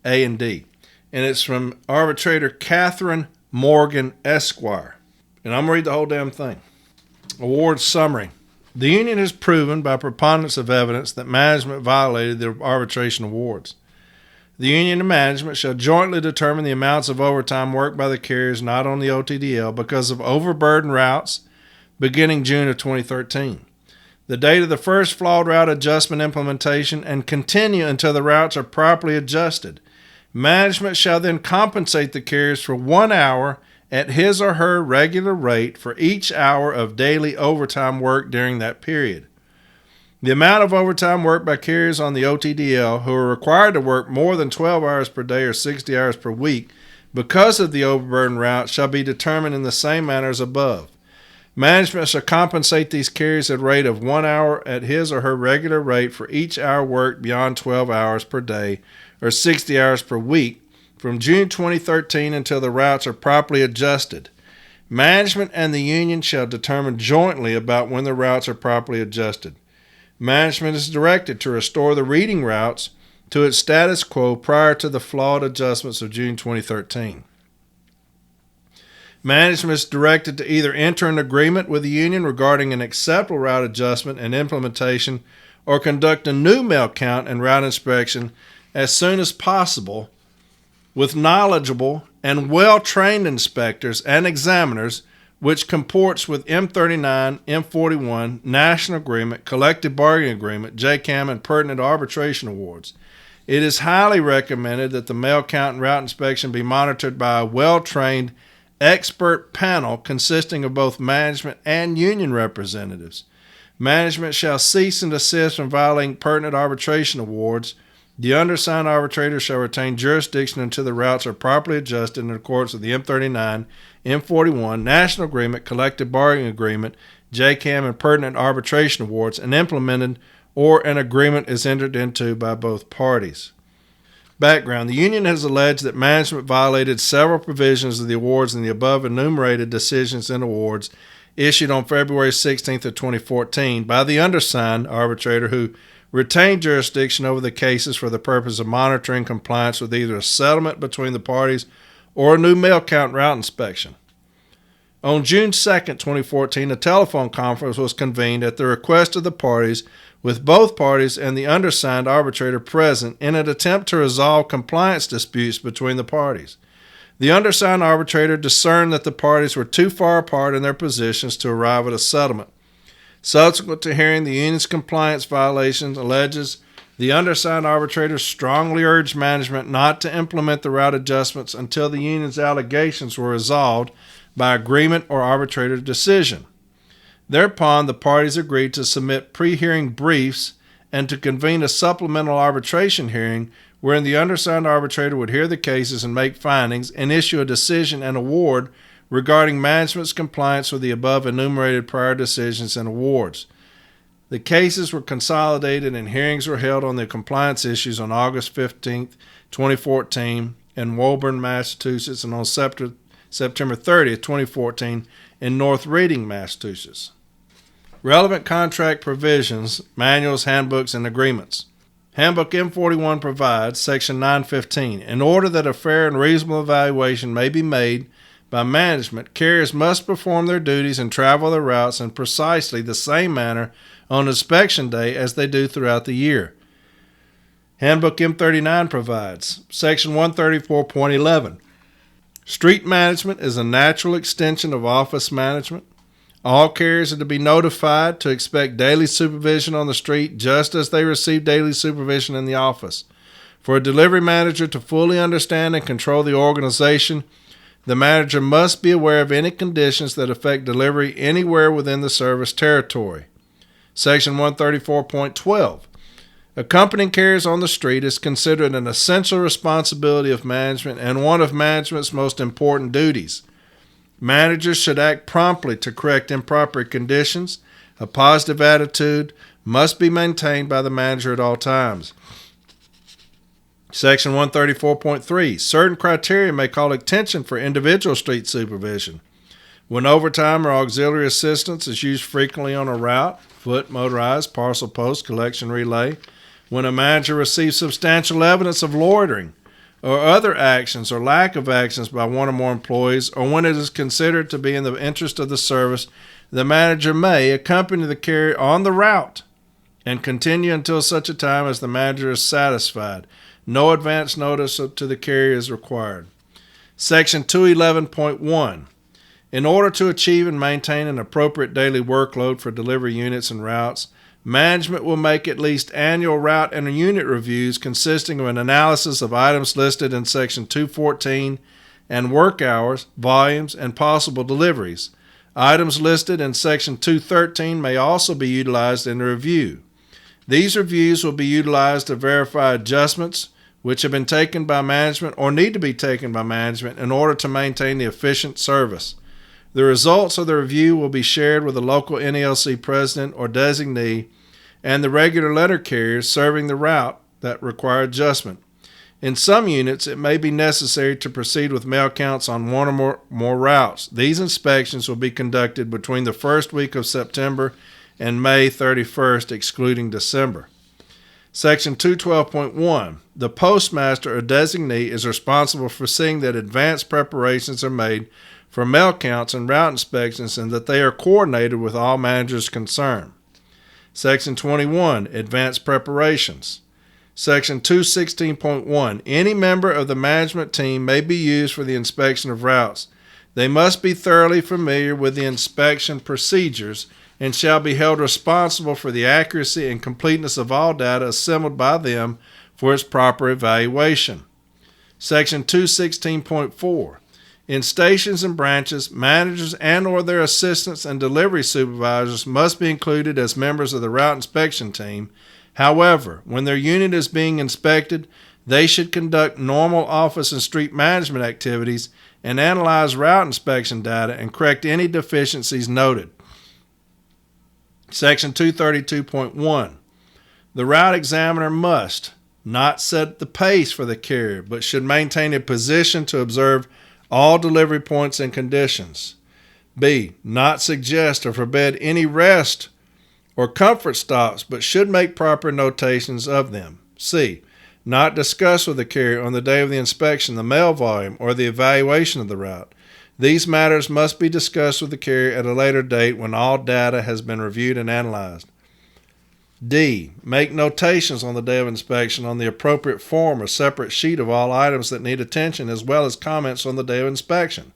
and D. And it's from arbitrator Catherine Morgan, Esquire. And I'm going to read the whole damn thing. Award summary. The union has proven by preponderance of evidence that management violated the arbitration awards. The union and management shall jointly determine the amounts of overtime worked by the carriers not on the OTDL because of overburdened routes beginning June of 2013. The date of the first flawed route adjustment implementation and continue until the routes are properly adjusted. Management shall then compensate the carriers for 1 hour at his or her regular rate for each hour of daily overtime work during that period. The amount of overtime worked by carriers on the OTDL who are required to work more than 12 hours per day or 60 hours per week because of the overburden route shall be determined in the same manner as above. Management shall compensate these carriers at a rate of 1 hour at his or her regular rate for each hour worked beyond 12 hours per day or 60 hours per week from June 2013 until the routes are properly adjusted. Management and the union shall determine jointly about when the routes are properly adjusted. Management is directed to restore the reading routes to its status quo prior to the flawed adjustments of June 2013. Management is directed to either enter an agreement with the union regarding an acceptable route adjustment and implementation or conduct a new mail count and route inspection as soon as possible with knowledgeable and well-trained inspectors and examiners, which comports with M39, M41, National Agreement, Collective Bargaining Agreement, JCAM, and pertinent arbitration awards. It is highly recommended that the mail count and route inspection be monitored by a well-trained expert panel consisting of both management and union representatives. Management shall cease and desist from violating pertinent arbitration awards. The undersigned arbitrator shall retain jurisdiction until the routes are properly adjusted in accordance with the M39, M41, National Agreement, Collective Bargaining Agreement, JCAM, and pertinent arbitration awards, and implemented or an agreement is entered into by both parties. Background: the union has alleged that management violated several provisions of the awards in the above enumerated decisions and awards issued on February 16th of 2014 by the undersigned arbitrator, who retained jurisdiction over the cases for the purpose of monitoring compliance with either a settlement between the parties or a new mail count route inspection. On June 2nd, 2014, a telephone conference was convened at the request of the parties, with both parties and the undersigned arbitrator present, in an attempt to resolve compliance disputes between the parties. The undersigned arbitrator discerned that the parties were too far apart in their positions to arrive at a settlement. Subsequent to hearing the union's compliance violations, alleges the undersigned arbitrator strongly urged management not to implement the route adjustments until the union's allegations were resolved by agreement or arbitrator decision. Thereupon, the parties agreed to submit pre-hearing briefs and to convene a supplemental arbitration hearing wherein the undersigned arbitrator would hear the cases and make findings and issue a decision and award regarding management's compliance with the above enumerated prior decisions and awards. The cases were consolidated and hearings were held on the compliance issues on August 15th, 2014 in Woburn, Massachusetts, and on September 30th, 2014 in North Reading, Massachusetts. Relevant contract provisions, manuals, handbooks, and agreements. Handbook M41 provides, Section 915, in order that a fair and reasonable evaluation may be made by management, carriers must perform their duties and travel their routes in precisely the same manner on inspection day as they do throughout the year. Handbook M39 provides, Section 134.11, street management is a natural extension of office management. All carriers are to be notified to expect daily supervision on the street just as they receive daily supervision in the office. For a delivery manager to fully understand and control the organization, the manager must be aware of any conditions that affect delivery anywhere within the service territory. Section 134.12. Accompanying carriers on the street is considered an essential responsibility of management and one of management's most important duties. Managers should act promptly to correct improper conditions. A positive attitude must be maintained by the manager at all times. Section 134.3. Certain criteria may call attention for individual street supervision. When overtime or auxiliary assistance is used frequently on a route, foot, motorized, parcel post, collection relay, when a manager receives substantial evidence of loitering, or other actions or lack of actions by one or more employees, or when it is considered to be in the interest of the service, the manager may accompany the carrier on the route and continue until such a time as the manager is satisfied. No advance notice to the carrier is required. Section 211.1. In order to achieve and maintain an appropriate daily workload for delivery units and routes, management will make at least annual route and unit reviews consisting of an analysis of items listed in Section 214 and work hours, volumes, and possible deliveries. Items listed in Section 213 may also be utilized in the review. These reviews will be utilized to verify adjustments which have been taken by management or need to be taken by management in order to maintain the efficient service. The results of the review will be shared with the local NELC president or designee and the regular letter carriers serving the route that require adjustment. In some units, it may be necessary to proceed with mail counts on one or more routes. These inspections will be conducted between the first week of September and May 31st, excluding December. Section 212.1. The postmaster or designee is responsible for seeing that advanced preparations are made for mail counts and route inspections and that they are coordinated with all managers concerned. Section 21, advanced preparations. Section 216.1, any member of the management team may be used for the inspection of routes. They must be thoroughly familiar with the inspection procedures and shall be held responsible for the accuracy and completeness of all data assembled by them for its proper evaluation. Section 216.4, in stations and branches, managers and or their assistants and delivery supervisors must be included as members of the route inspection team. However, when their unit is being inspected, they should conduct normal office and street management activities and analyze route inspection data and correct any deficiencies noted. Section 232.1, the route examiner must not set the pace for the carrier, but should maintain a position to observe all delivery points and conditions. B, not suggest or forbid any rest or comfort stops, but should make proper notations of them. C, not discuss with the carrier on the day of the inspection the mail volume or the evaluation of the route. These matters must be discussed with the carrier at a later date when all data has been reviewed and analyzed. D, make notations on the day of inspection on the appropriate form or separate sheet of all items that need attention, as well as comments on the day of inspection.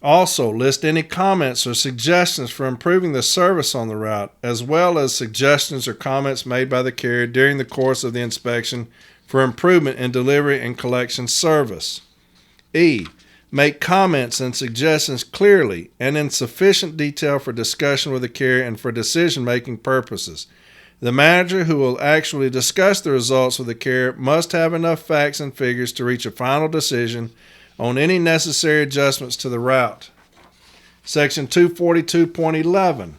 Also, list any comments or suggestions for improving the service on the route, as well as suggestions or comments made by the carrier during the course of the inspection for improvement in delivery and collection service. E, make comments and suggestions clearly and in sufficient detail for discussion with the carrier and for decision-making purposes. The manager who will actually discuss the results with the carrier must have enough facts and figures to reach a final decision on any necessary adjustments to the route. Section 242.11,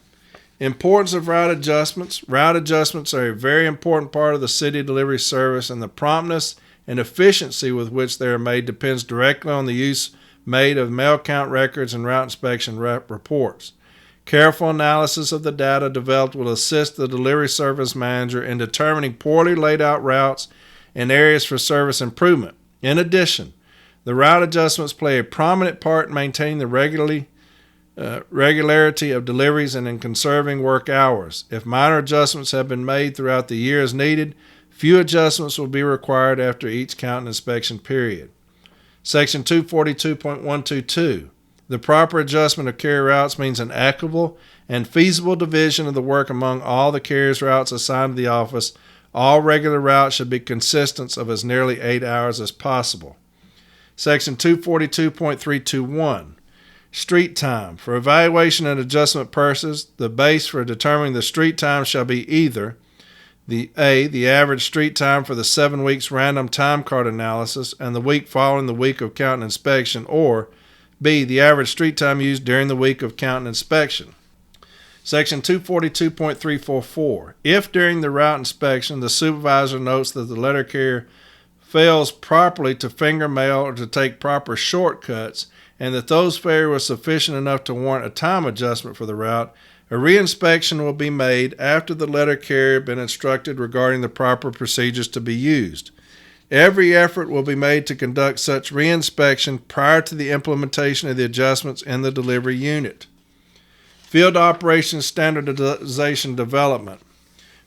importance of route adjustments. Route adjustments are a very important part of the city delivery service, and the promptness and efficiency with which they are made depends directly on the use made of mail count records and route inspection reports. Careful analysis of the data developed will assist the delivery service manager in determining poorly laid out routes and areas for service improvement. In addition, the route adjustments play a prominent part in maintaining the regularity of deliveries and in conserving work hours. If minor adjustments have been made throughout the year as needed, few adjustments will be required after each count and inspection period. Section 242.122, the proper adjustment of carrier routes means an equitable and feasible division of the work among all the carrier's routes assigned to the office. All regular routes should be consistent of as nearly 8 hours as possible. Section 242.321, street time. For evaluation and adjustment purposes, the base for determining the street time shall be either the average street time for the 7 weeks random time card analysis and the week following the week of count and inspection, or B, the average street time used during the week of count and inspection. Section 242.344, if during the route inspection the supervisor notes that the letter carrier fails properly to finger mail or to take proper shortcuts, and that those failures were sufficient enough to warrant a time adjustment for the route, a reinspection will be made after the letter carrier has been instructed regarding the proper procedures to be used. Every effort will be made to conduct such reinspection prior to the implementation of the adjustments in the delivery unit. Field operations standardization development,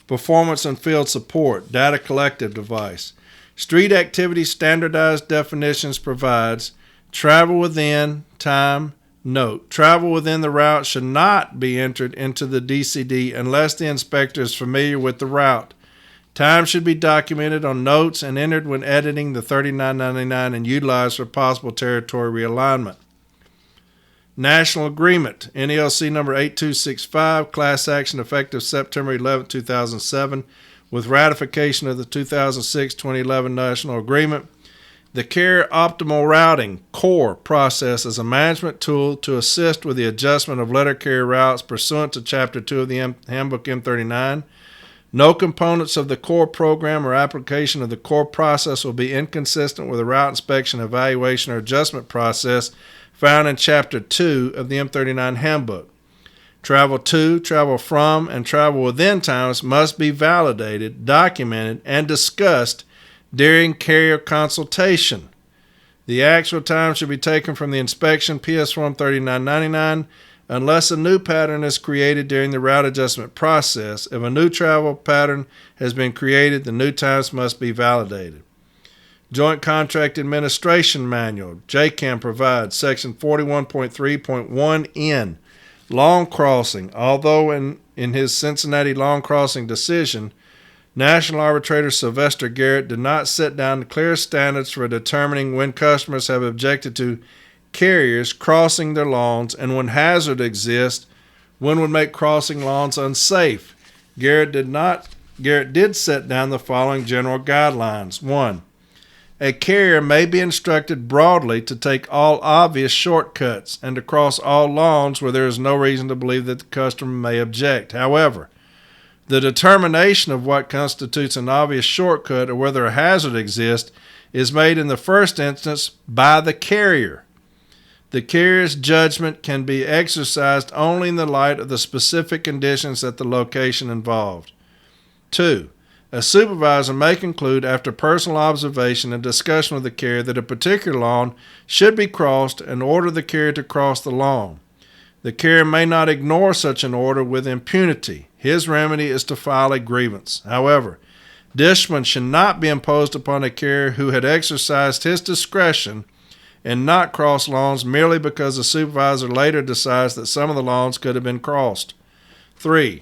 performance and field support, data collective device. Street activity standardized definitions provides travel within time. Note, travel within the route should not be entered into the DCD unless the inspector is familiar with the route. Time should be documented on notes and entered when editing the 3999 and utilized for possible territory realignment. National Agreement, NELC number 8265, class action effective September 11, 2007, with ratification of the 2006-2011 National Agreement. The Carrier Optimal Routing CORE process is a management tool to assist with the adjustment of letter carrier routes pursuant to Chapter 2 of the Handbook M39. No components of the CORE program or application of the CORE process will be inconsistent with the route inspection, evaluation, or adjustment process found in Chapter 2 of the M39 Handbook. Travel to, travel from, and travel within times must be validated, documented, and discussed during carrier consultation. The actual time should be taken from the inspection PS Form 3999 unless a new pattern is created during the route adjustment process. If a new travel pattern has been created, the new times must be validated. Joint Contract Administration Manual, JCAM provides Section 41.3.1N, long crossing. Although in his Cincinnati long crossing decision, National Arbitrator Sylvester Garrett did not set down clear standards for determining when customers have objected to carriers crossing their lawns and when hazard exists, when would make crossing lawns unsafe. Garrett did set down the following general guidelines. 1. A carrier may be instructed broadly to take all obvious shortcuts and to cross all lawns where there is no reason to believe that the customer may object. However, the determination of what constitutes an obvious shortcut or whether a hazard exists is made in the first instance by the carrier. The carrier's judgment can be exercised only in the light of the specific conditions at the location involved. 2. A supervisor may conclude after personal observation and discussion with the carrier that a particular lawn should be crossed and order the carrier to cross the lawn. The carrier may not ignore such an order with impunity. His remedy is to file a grievance. However, discipline should not be imposed upon a carrier who had exercised his discretion and not crossed lawns merely because the supervisor later decides that some of the lawns could have been crossed. 3.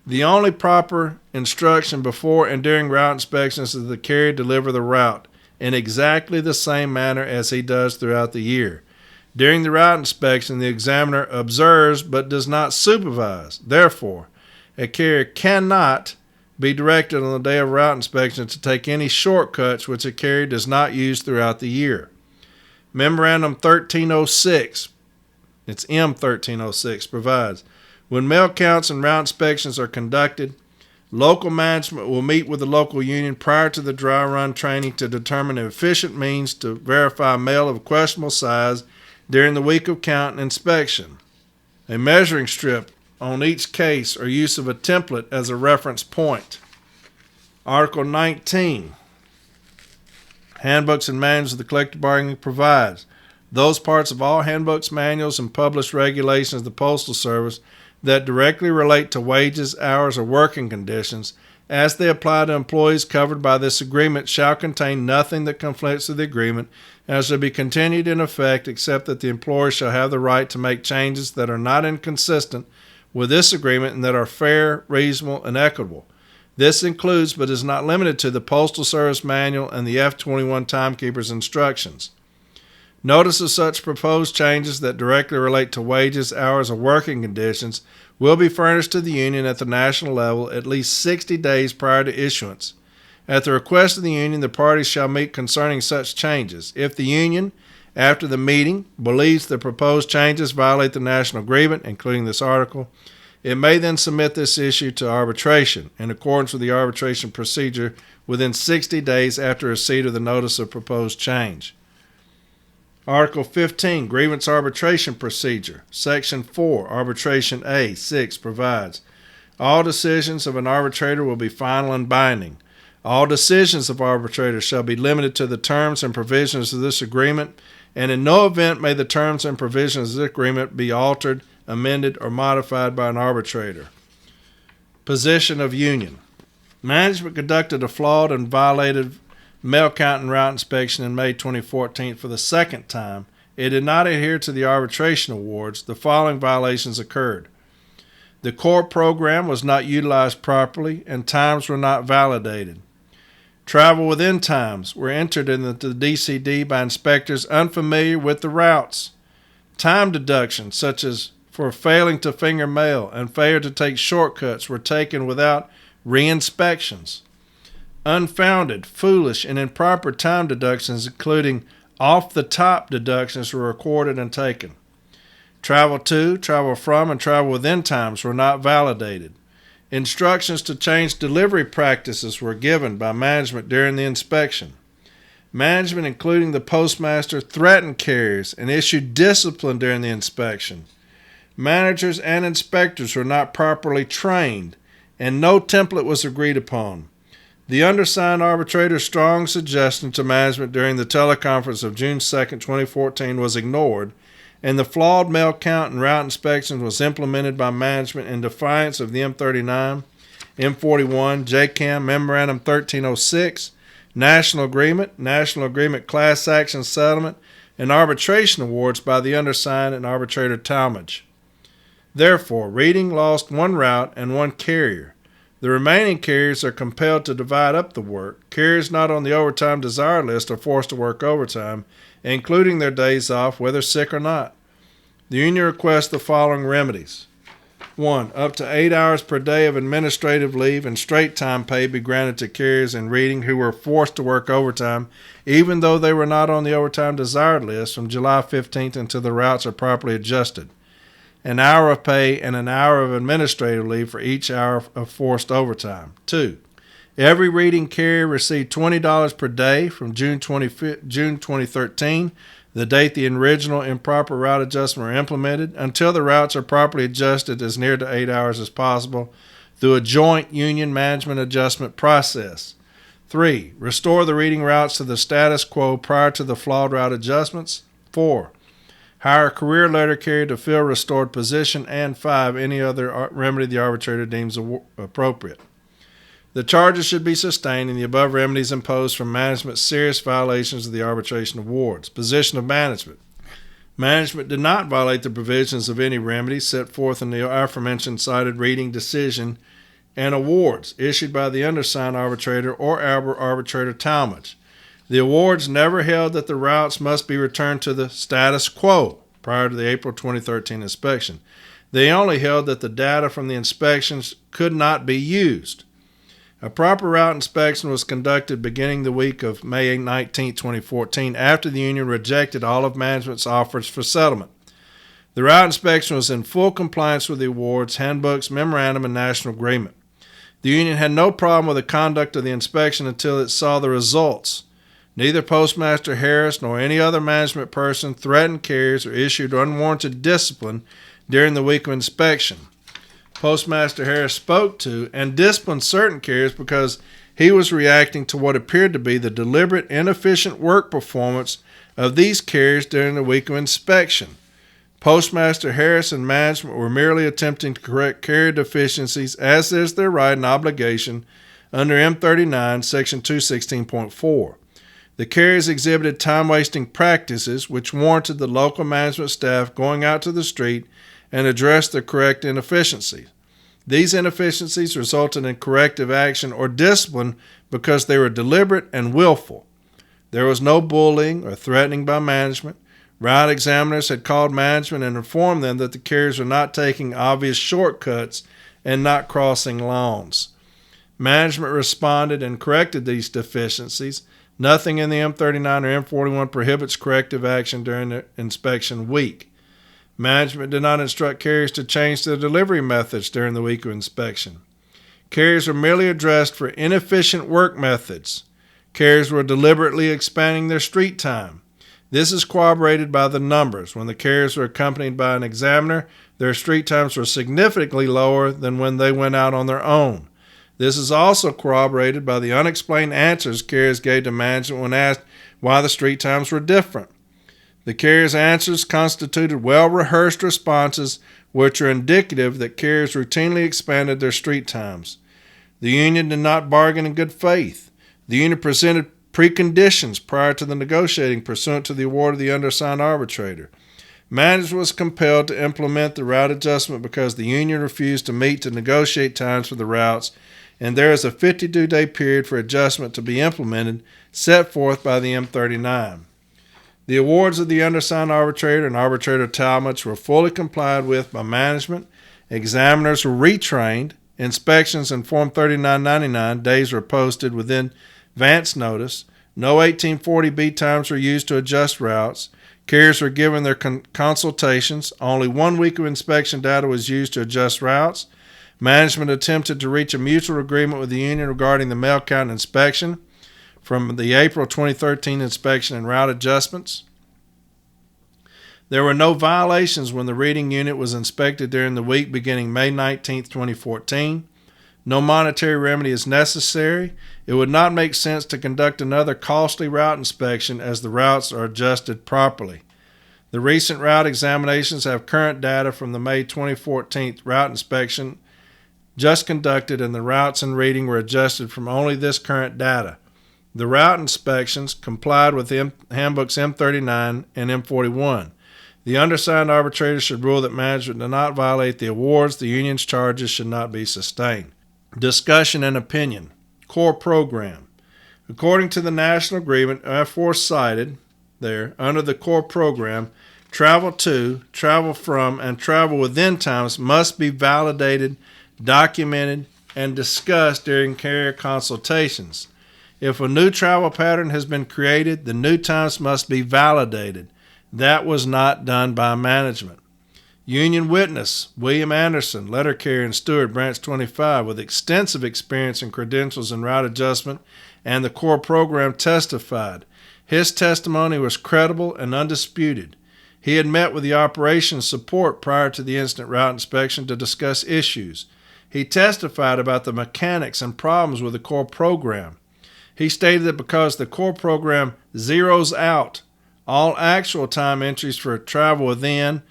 The only proper instruction before and during route inspections is that the carrier deliver the route in exactly the same manner as he does throughout the year. During the route inspection, the examiner observes but does not supervise. Therefore, a carrier cannot be directed on the day of route inspection to take any shortcuts which a carrier does not use throughout the year. Memorandum 1306, it's M1306, provides, when mail counts and route inspections are conducted, local management will meet with the local union prior to the dry run training to determine an efficient means to verify mail of questionable size during the week of count and inspection. A measuring strip on each case or use of a template as a reference point. Article 19, Handbooks and Manuals of the Collective Bargaining provides, those parts of all handbooks, manuals, and published regulations of the Postal Service that directly relate to wages, hours, or working conditions, as they apply to employees covered by this agreement, shall contain nothing that conflicts with the agreement and shall be continued in effect except that the employer shall have the right to make changes that are not inconsistent with this agreement and that are fair, reasonable, and equitable. This includes but is not limited to the Postal Service Manual and the F-21 Timekeeper's instructions. Notice of such proposed changes that directly relate to wages, hours, or working conditions will be furnished to the union at the national level at least 60 days prior to issuance. At the request of the union, the parties shall meet concerning such changes. If the union, after the meeting, believes the proposed changes violate the national agreement, including this article, it may then submit this issue to arbitration in accordance with the arbitration procedure within 60 days after receipt of the notice of proposed change. Article 15, Grievance Arbitration Procedure. Section 4, Arbitration A, 6 provides, all decisions of an arbitrator will be final and binding. All decisions of arbitrators shall be limited to the terms and provisions of this agreement, and in no event may the terms and provisions of this agreement be altered, amended, or modified by an arbitrator. Position of union. Management conducted a flawed and violated mail count and route inspection in May 2014 for the second time. It did not adhere to the arbitration awards. The following violations occurred. The core program was not utilized properly and times were not validated. Travel within times were entered into the DCD by inspectors unfamiliar with the routes. Time deductions, such as for failing to finger mail and failure to take shortcuts, were taken without re-inspections. Unfounded, foolish, and improper time deductions, including off-the-top deductions, were recorded and taken. Travel to, travel from, and travel within times were not validated. Instructions to change delivery practices were given by management during the inspection. Management, including the postmaster, threatened carriers and issued discipline during the inspection. Managers and inspectors were not properly trained, and no template was agreed upon. The undersigned arbitrator's strong suggestion to management during the teleconference of June 2, 2014 was ignored, and the flawed mail count and route inspections was implemented by management in defiance of the M39, M41, JCAM Memorandum 1306, National Agreement Class Action Settlement, and arbitration awards by the undersigned and arbitrator Talmadge. Therefore, Reading lost one route and one carrier. The remaining carriers are compelled to divide up the work. Carriers not on the overtime desired list are forced to work overtime, including their days off, whether sick or not. The union requests the following remedies. 1. Up to 8 hours per day of administrative leave and straight time pay be granted to carriers in Reading who were forced to work overtime, even though they were not on the overtime desired list from July 15th until the routes are properly adjusted. An hour of pay and an hour of administrative leave for each hour of forced overtime. 2. Every Reading carrier received $20 per day from June 2013, the date the original improper route adjustment were implemented, until the routes are properly adjusted as near to 8 hours as possible through a joint union management adjustment process. 3. Restore the Reading routes to the status quo prior to the flawed route adjustments. 4. Hire a career letter carrier to fill restored position. And 5. Any other remedy the arbitrator deems appropriate. The charges should be sustained and the above remedies imposed from management's serious violations of the arbitration awards. Position of management. Management did not violate the provisions of any remedies set forth in the aforementioned cited Reading decision and awards issued by the undersigned arbitrator or arbitrator Talmadge. The awards never held that the routes must be returned to the status quo prior to the April 2013 inspection. They only held that the data from the inspections could not be used. A proper route inspection was conducted beginning the week of May 19, 2014, after the union rejected all of management's offers for settlement. The route inspection was in full compliance with the awards, handbooks, memorandum, and national agreement. The union had no problem with the conduct of the inspection until it saw the results. Neither Postmaster Harris nor any other management person threatened carriers or issued unwarranted discipline during the week of inspection. Postmaster Harris spoke to and disciplined certain carriers because he was reacting to what appeared to be the deliberate, inefficient work performance of these carriers during the week of inspection. Postmaster Harris and management were merely attempting to correct carrier deficiencies, as is their right and obligation under M39, Section 216.4. The carriers exhibited time-wasting practices which warranted the local management staff going out to the street and address the correct inefficiencies. These inefficiencies resulted in corrective action or discipline because they were deliberate and willful. There was no bullying or threatening by management. Route examiners had called management and informed them that the carriers were not taking obvious shortcuts and not crossing lawns. Management responded and corrected these deficiencies. Nothing in the M39 or M41 prohibits corrective action during the inspection week. Management did not instruct carriers to change their delivery methods during the week of inspection. Carriers were merely addressed for inefficient work methods. Carriers were deliberately expanding their street time. This is corroborated by the numbers. When the carriers were accompanied by an examiner, their street times were significantly lower than when they went out on their own. This is also corroborated by the unexplained answers carriers gave to management when asked why the street times were different. The carriers' answers constituted well-rehearsed responses which are indicative that carriers routinely expanded their street times. The union did not bargain in good faith. The union presented preconditions prior to the negotiating pursuant to the award of the undersigned arbitrator. Management was compelled to implement the route adjustment because the union refused to meet to negotiate times for the routes, and there is a 52-day period for adjustment to be implemented set forth by the M39. The awards of the undersigned arbitrator and arbitrator Talmadge were fully complied with by management. Examiners were retrained. Inspections in Form 3999 days were posted within advance notice. No 1840B times were used to adjust routes. Carriers were given their consultations. Only 1 week of inspection data was used to adjust routes. Management attempted to reach a mutual agreement with the union regarding the mail count inspection from the April 2013 inspection and route adjustments. There were no violations when the reading unit was inspected during the week beginning May 19, 2014. No monetary remedy is necessary. It would not make sense to conduct another costly route inspection as the routes are adjusted properly. The recent route examinations have current data from the May 2014 route inspection just conducted, and the routes and reading were adjusted from only this current data. The route inspections complied with handbooks M39 and M41. The undersigned arbitrator should rule that management did not violate the awards. The union's charges should not be sustained. Discussion and opinion. Core program. According to the national agreement, aforecited there, under the core program, travel to, travel from, and travel within times must be validated, documented, and discussed during carrier consultations. If a new travel pattern has been created, the new times must be validated. That was not done by management. Union witness, William Anderson, letter carrier and steward, branch 25, with extensive experience and credentials in route adjustment and the core program, testified. His testimony was credible and undisputed. He had met with the operations support prior to the incident route inspection to discuss issues. He testified about the mechanics and problems with the core program. He stated that because the core program zeroes out all actual time entries for travel within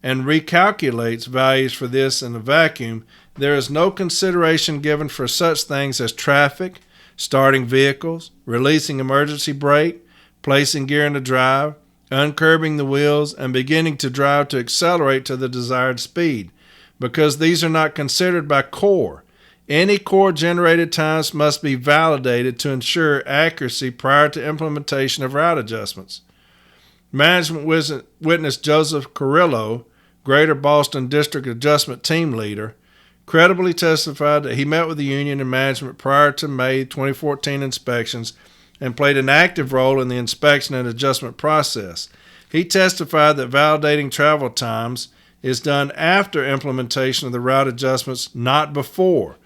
and recalculates values for this in a vacuum, there is no consideration given for such things as traffic, starting vehicles, releasing emergency brake, placing gear into drive, uncurbing the wheels, and beginning to drive to accelerate to the desired speed, because these are not considered by core. Any core-generated times must be validated to ensure accuracy prior to implementation of route adjustments. Management witness Joseph Carrillo, Greater Boston District Adjustment Team Leader, credibly testified that he met with the union and management prior to May 2014 inspections and played an active role in the inspection and adjustment process. He testified that validating travel times is done after implementation of the route adjustments, not before.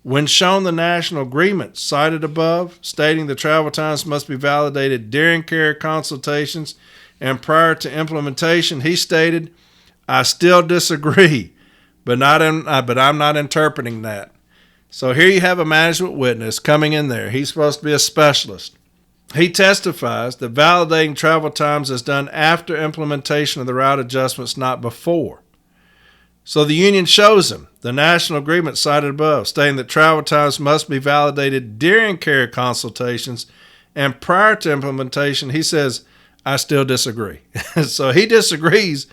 When shown the national agreement cited above, stating the travel times must be validated during carrier consultations and prior to implementation, he stated, "I still disagree, but I'm not interpreting that." So here you have a management witness coming in there. He's supposed to be a specialist. He testifies that validating travel times is done after implementation of the route adjustments, not before. So the union shows him the national agreement cited above, stating that travel times must be validated during carrier consultations and prior to implementation. He says, "I still disagree." So he disagrees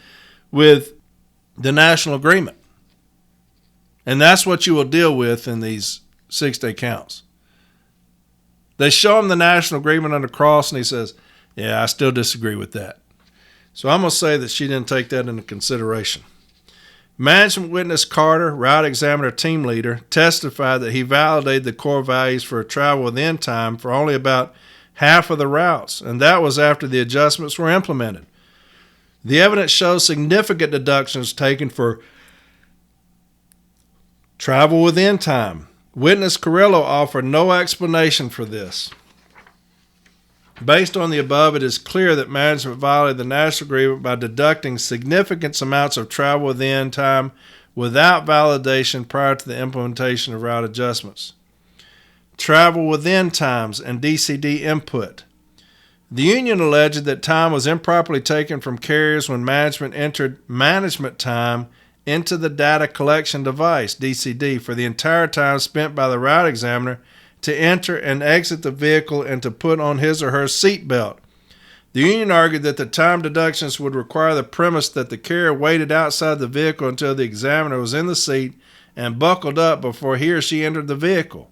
with the national agreement. And that's what you will deal with in these 6-day counts. They show him the national agreement under cross, and he says, "Yeah, I still disagree with that." So I'm going to say that she didn't take that into consideration. Management witness Carter, route examiner team leader, testified that he validated the core values for travel within time for only about half of the routes, and that was after the adjustments were implemented. The evidence shows significant deductions taken for travel within time. Witness Carrillo offered no explanation for this. Based on the above, it is clear that management violated the national agreement by deducting significant amounts of travel within time without validation prior to the implementation of route adjustments. Travel within times and DCD input. The union alleged that time was improperly taken from carriers when management entered management time into the data collection device, DCD, for the entire time spent by the route examiner to enter and exit the vehicle and to put on his or her seat belt. The union argued that the time deductions would require the premise that the carrier waited outside the vehicle until the examiner was in the seat and buckled up before he or she entered the vehicle.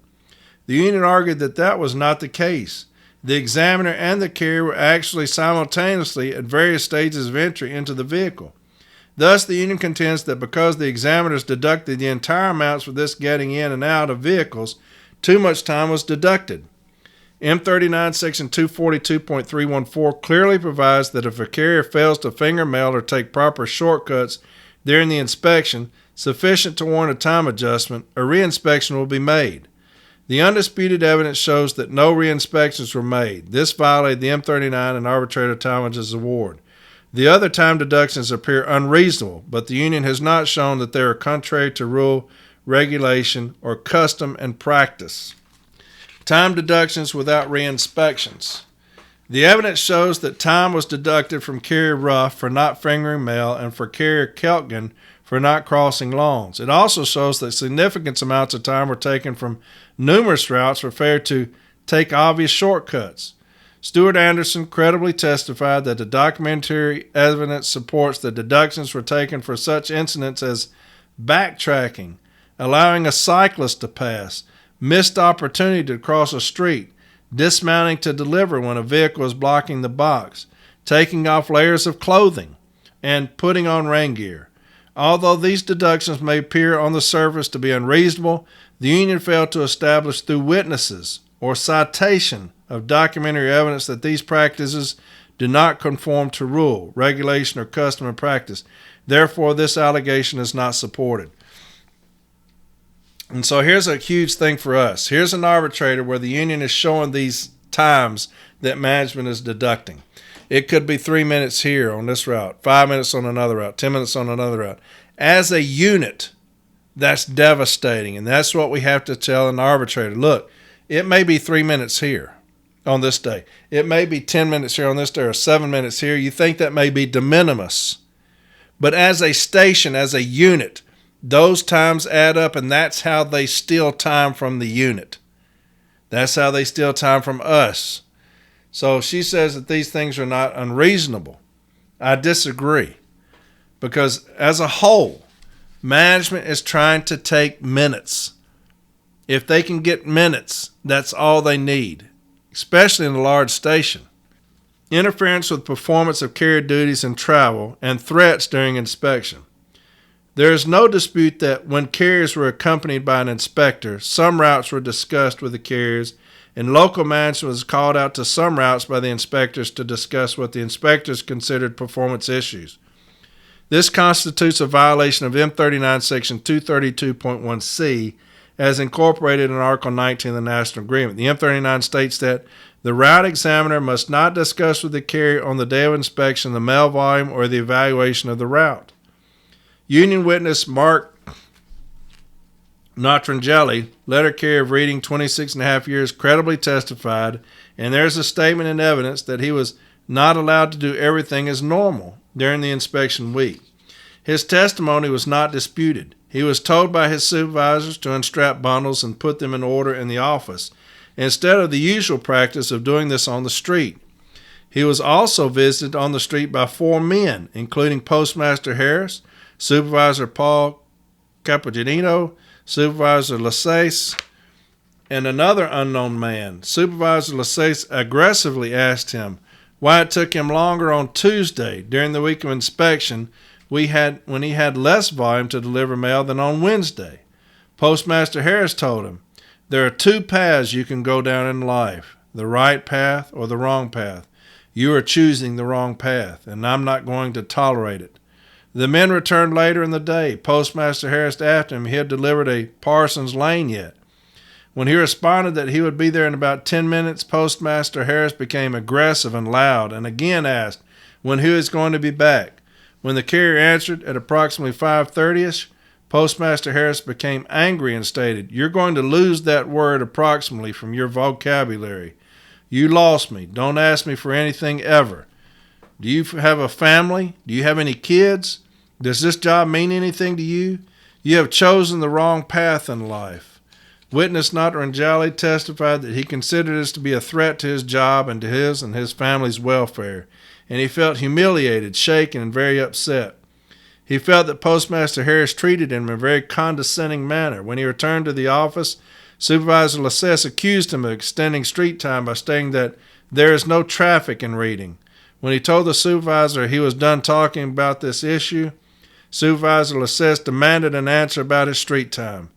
The union argued that that was not the case. The examiner and the carrier were actually simultaneously at various stages of entry into the vehicle. Thus, the union contends that because the examiners deducted the entire amounts for this getting in and out of vehicles, too much time was deducted. M39 section 242.314 clearly provides that if a carrier fails to finger mail or take proper shortcuts during the inspection sufficient to warrant a time adjustment, a reinspection will be made. The undisputed evidence shows that no reinspections were made. This violated the M39 and arbitrator damages award. The other time deductions appear unreasonable, but the union has not shown that they are contrary to rule, regulation, or custom and practice. Time deductions without reinspections. The evidence shows that time was deducted from Carrier Ruff for not fingering mail and for Carrier Keltgen for not crossing lawns. It also shows that significant amounts of time were taken from numerous routes for failure to take obvious shortcuts. Steward Anderson credibly testified that the documentary evidence supports that deductions were taken for such incidents as backtracking, allowing a cyclist to pass, missed opportunity to cross a street, dismounting to deliver when a vehicle is blocking the box, taking off layers of clothing, and putting on rain gear. Although these deductions may appear on the surface to be unreasonable, the union failed to establish through witnesses or citation of documentary evidence that these practices do not conform to rule, regulation, or custom and practice. Therefore, this allegation is not supported. And so here's a huge thing for us. Here's an arbitrator where the union is showing these times that management is deducting. It could be 3 minutes here on this route, 5 minutes on another route, 10 minutes on another route. As a unit, that's devastating. And that's what we have to tell an arbitrator. Look, it may be 3 minutes here on this day. It may be 10 minutes here on this day or 7 minutes here. You think that may be de minimis. But as a station, as a unit, those times add up, and that's how they steal time from the unit. That's how they steal time from us. So she says that these things are not unreasonable. I disagree. Because as a whole, management is trying to take minutes. If they can get minutes, that's all they need, especially in a large station. Interference with performance of carrier duties and travel, and threats during inspection. There is no dispute that when carriers were accompanied by an inspector, some routes were discussed with the carriers, and local management was called out to some routes by the inspectors to discuss what the inspectors considered performance issues. This constitutes a violation of M39 Section 232.1c as incorporated in Article 19 of the National Agreement. The M39 states that the route examiner must not discuss with the carrier on the day of inspection the mail volume or the evaluation of the route. Union witness Mark Notrangelli, letter carrier of reading 26 and a half years, credibly testified, and there's a statement in evidence that he was not allowed to do everything as normal during the inspection week. His testimony was not disputed. He was told by his supervisors to unstrap bundles and put them in order in the office, instead of the usual practice of doing this on the street. He was also visited on the street by 4 men, including Postmaster Harris, Supervisor Paul Capogino, Supervisor Lacasse, and another unknown man. Supervisor Lacasse aggressively asked him why it took him longer on Tuesday during the week of inspection when he had less volume to deliver mail than on Wednesday. Postmaster Harris told him, "There are 2 paths you can go down in life, the right path or the wrong path. You are choosing the wrong path, and I'm not going to tolerate it." The men returned later in the day. Postmaster Harris asked him if he had delivered a Parsons Lane yet. When he responded that he would be there in about 10 minutes, Postmaster Harris became aggressive and loud and again asked when he was going to be back. When the carrier answered at approximately 5:30ish, Postmaster Harris became angry and stated, "You're going to lose that word approximately from your vocabulary. You lost me. Don't ask me for anything ever. Do you have a family? Do you have any kids? Does this job mean anything to you? You have chosen the wrong path in life." Witness Notrangelli testified that he considered this to be a threat to his job and to his and his family's welfare, and he felt humiliated, shaken, and very upset. He felt that Postmaster Harris treated him in a very condescending manner. When he returned to the office, Supervisor Lacasse accused him of extending street time by stating that there is no traffic in Reading. When he told the supervisor he was done talking about this issue, Supervisor Lacasse demanded an answer about his street time.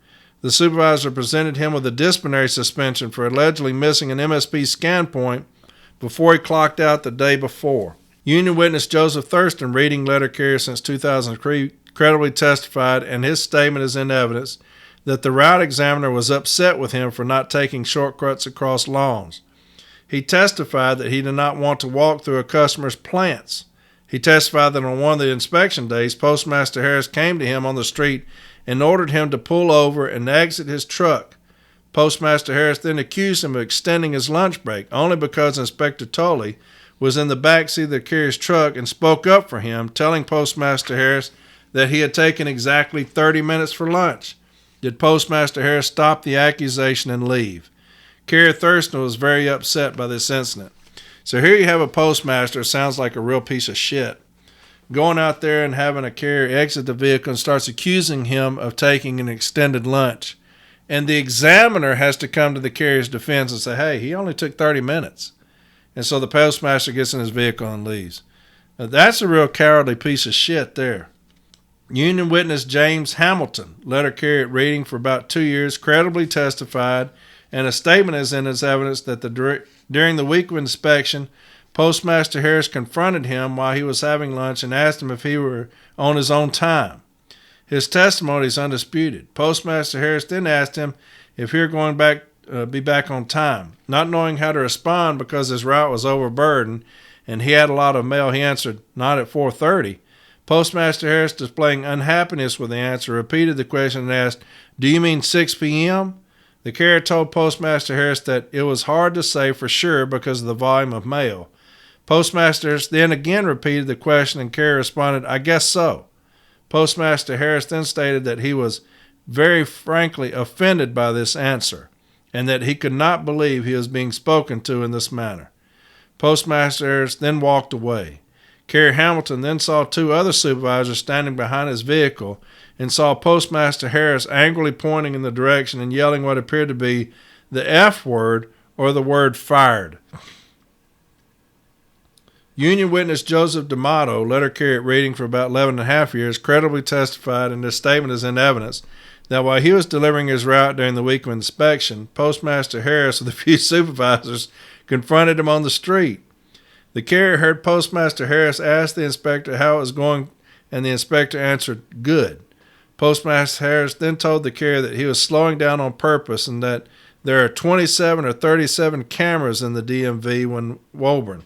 The supervisor presented him with a disciplinary suspension for allegedly missing an MSP scan point before he clocked out the day before. Union witness Joseph Thurston, Reading letter carrier since 2003, credibly testified, and his statement is in evidence, that the route examiner was upset with him for not taking shortcuts across lawns. He testified that he did not want to walk through a customer's plants. He testified that on one of the inspection days, Postmaster Harris came to him on the street and ordered him to pull over and exit his truck. Postmaster Harris then accused him of extending his lunch break only because Inspector Tolley was in the backseat of the carrier's truck and spoke up for him, telling Postmaster Harris that he had taken exactly 30 minutes for lunch. Did Postmaster Harris stop the accusation and leave? Carrier Thurston was very upset by this incident. So here you have a postmaster, sounds like a real piece of shit, going out there and having a carrier exit the vehicle and starts accusing him of taking an extended lunch. And the examiner has to come to the carrier's defense and say, hey, he only took 30 minutes. And so the postmaster gets in his vehicle and leaves. Now, that's a real cowardly piece of shit there. Union witness James Hamilton, letter carrier at Reading for about 2 years, credibly testified, and a statement is in his evidence that during the week of inspection, Postmaster Harris confronted him while he was having lunch and asked him if he were on his own time. His testimony is undisputed. Postmaster Harris then asked him if he were going be back on time. Not knowing how to respond because his route was overburdened and he had a lot of mail, he answered, not at 4:30. Postmaster Harris, displaying unhappiness with the answer, repeated the question and asked, do you mean 6 p.m.? The carrier told Postmaster Harris that it was hard to say for sure because of the volume of mail. Postmaster Harris then again repeated the question and carrier responded, I guess so. Postmaster Harris then stated that he was very frankly offended by this answer and that he could not believe he was being spoken to in this manner. Postmaster Harris then walked away. Carrier Hamilton then saw 2 other supervisors standing behind his vehicle and saw Postmaster Harris angrily pointing in the direction and yelling what appeared to be the F word or the word fired. Union witness Joseph D'Amato, letter carrier at Reading for about 11 and a half years, credibly testified, and this statement is in evidence, that while he was delivering his route during the week of inspection, Postmaster Harris with a few supervisors confronted him on the street. The carrier heard Postmaster Harris ask the inspector how it was going, and the inspector answered, good. Postmaster Harris then told the carrier that he was slowing down on purpose and that there are 27 or 37 cameras in the DMV when Woburn.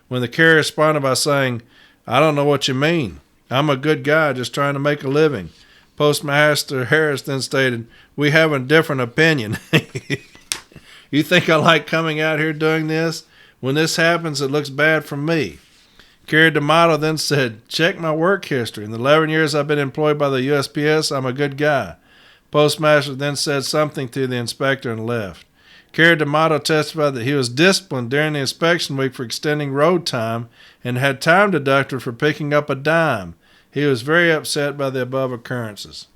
When the carrier responded by saying, I don't know what you mean. I'm a good guy just trying to make a living. Postmaster Harris then stated, we have a different opinion. You think I like coming out here doing this? When this happens, it looks bad for me. Carrier D'Amato then said, check my work history. In the 11 years I've been employed by the USPS, I'm a good guy. Postmaster then said something to the inspector and left. Carrier D'Amato testified that he was disciplined during the inspection week for extending road time and had time deducted for picking up a dime. He was very upset by the above occurrences.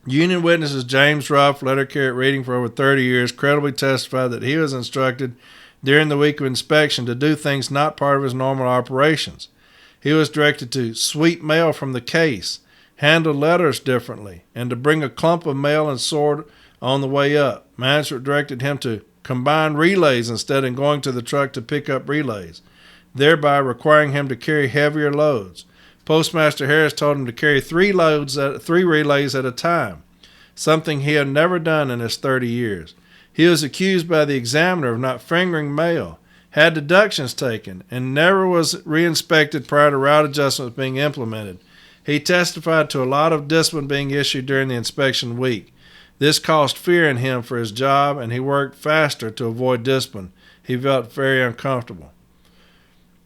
Union witnesses James Ruff, letter carrier at Reading for over 30 years, credibly testified that he was instructed during the week of inspection to do things not part of his normal operations. He was directed to sweep mail from the case, handle letters differently, and to bring a clump of mail and sort on the way up. Management directed him to combine relays instead of going to the truck to pick up relays, thereby requiring him to carry heavier loads. Postmaster Harris told him to carry 3 relays at a time, something he had never done in his 30 years. He was accused by the examiner of not fingering mail, had deductions taken, and never was reinspected prior to route adjustments being implemented. He testified to a lot of discipline being issued during the inspection week. This caused fear in him for his job, and he worked faster to avoid discipline. He felt very uncomfortable.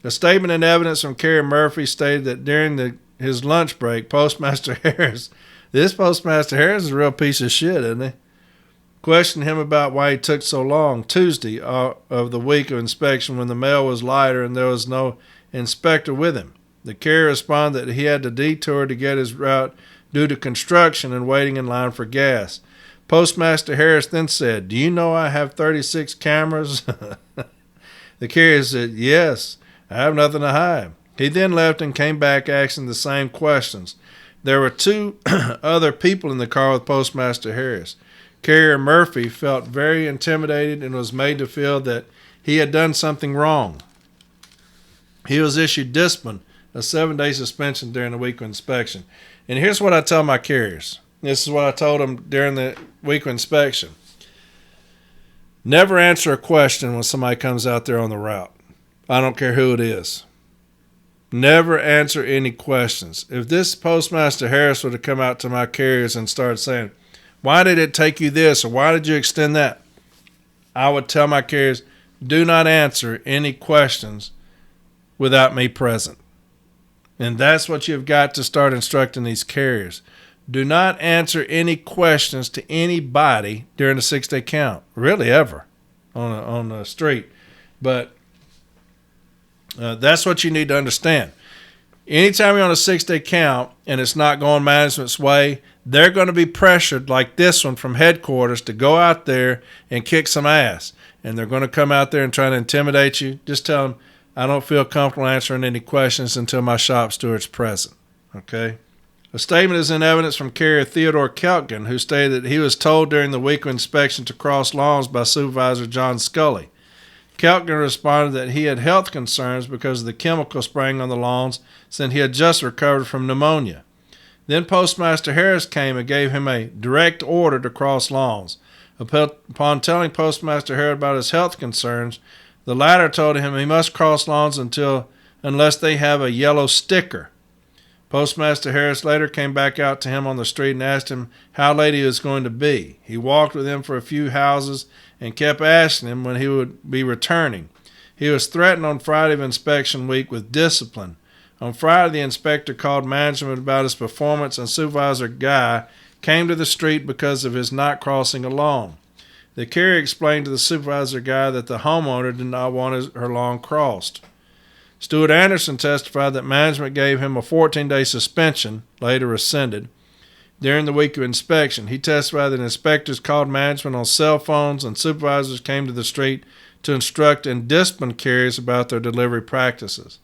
A statement in evidence from Carrier Murphy stated that during his lunch break, Postmaster Harris, this Postmaster Harris is a real piece of shit, isn't he? Questioned him about why he took so long Tuesday of the week of inspection when the mail was lighter and there was no inspector with him. The carrier responded that he had to detour to get his route due to construction and waiting in line for gas. Postmaster Harris then said, do you know I have 36 cameras? The carrier said, yes, I have nothing to hide. He then left and came back asking the same questions. There were 2 other people in the car with Postmaster Harris. Carrier Murphy felt very intimidated and was made to feel that he had done something wrong. He was issued discipline, a 7-day suspension during the week of inspection. And here's what I tell my carriers. This is what I told them during the week of inspection. Never answer a question when somebody comes out there on the route. I don't care who it is. Never answer any questions. If this Postmaster Harris would have come out to my carriers and started saying, Why did it take you this, or why did you extend that? I would tell my carriers, do not answer any questions without me present. And that's what you've got to start instructing these carriers. Do not answer any questions to anybody during a 6-day count, really ever, on the street. But that's what you need to understand. Anytime you're on a 6-day count and it's not going management's way, they're going to be pressured like this one from headquarters to go out there and kick some ass. And they're going to come out there and try to intimidate you. Just tell them, I don't feel comfortable answering any questions until my shop steward's present. Okay? A statement is in evidence from carrier Theodore Keltgen, who stated that he was told during the weekly inspection to cross lawns by Supervisor John Scully. Keltgen responded that he had health concerns because of the chemical spraying on the lawns since he had just recovered from pneumonia. Then Postmaster Harris came and gave him a direct order to cross lawns. Upon telling Postmaster Harris about his health concerns, the latter told him he must cross lawns unless they have a yellow sticker. Postmaster Harris later came back out to him on the street and asked him how late he was going to be. He walked with him for a few houses and kept asking him when he would be returning. He was threatened on Friday of inspection week with discipline. On Friday, the inspector called management about his performance, and Supervisor Guy came to the street because of his not crossing a lawn. The carrier explained to the Supervisor Guy that the homeowner did not want her lawn crossed. Steward Anderson testified that management gave him a 14-day suspension, later rescinded, during the week of inspection. He testified that inspectors called management on cell phones and supervisors came to the street to instruct and discipline carriers about their delivery practices.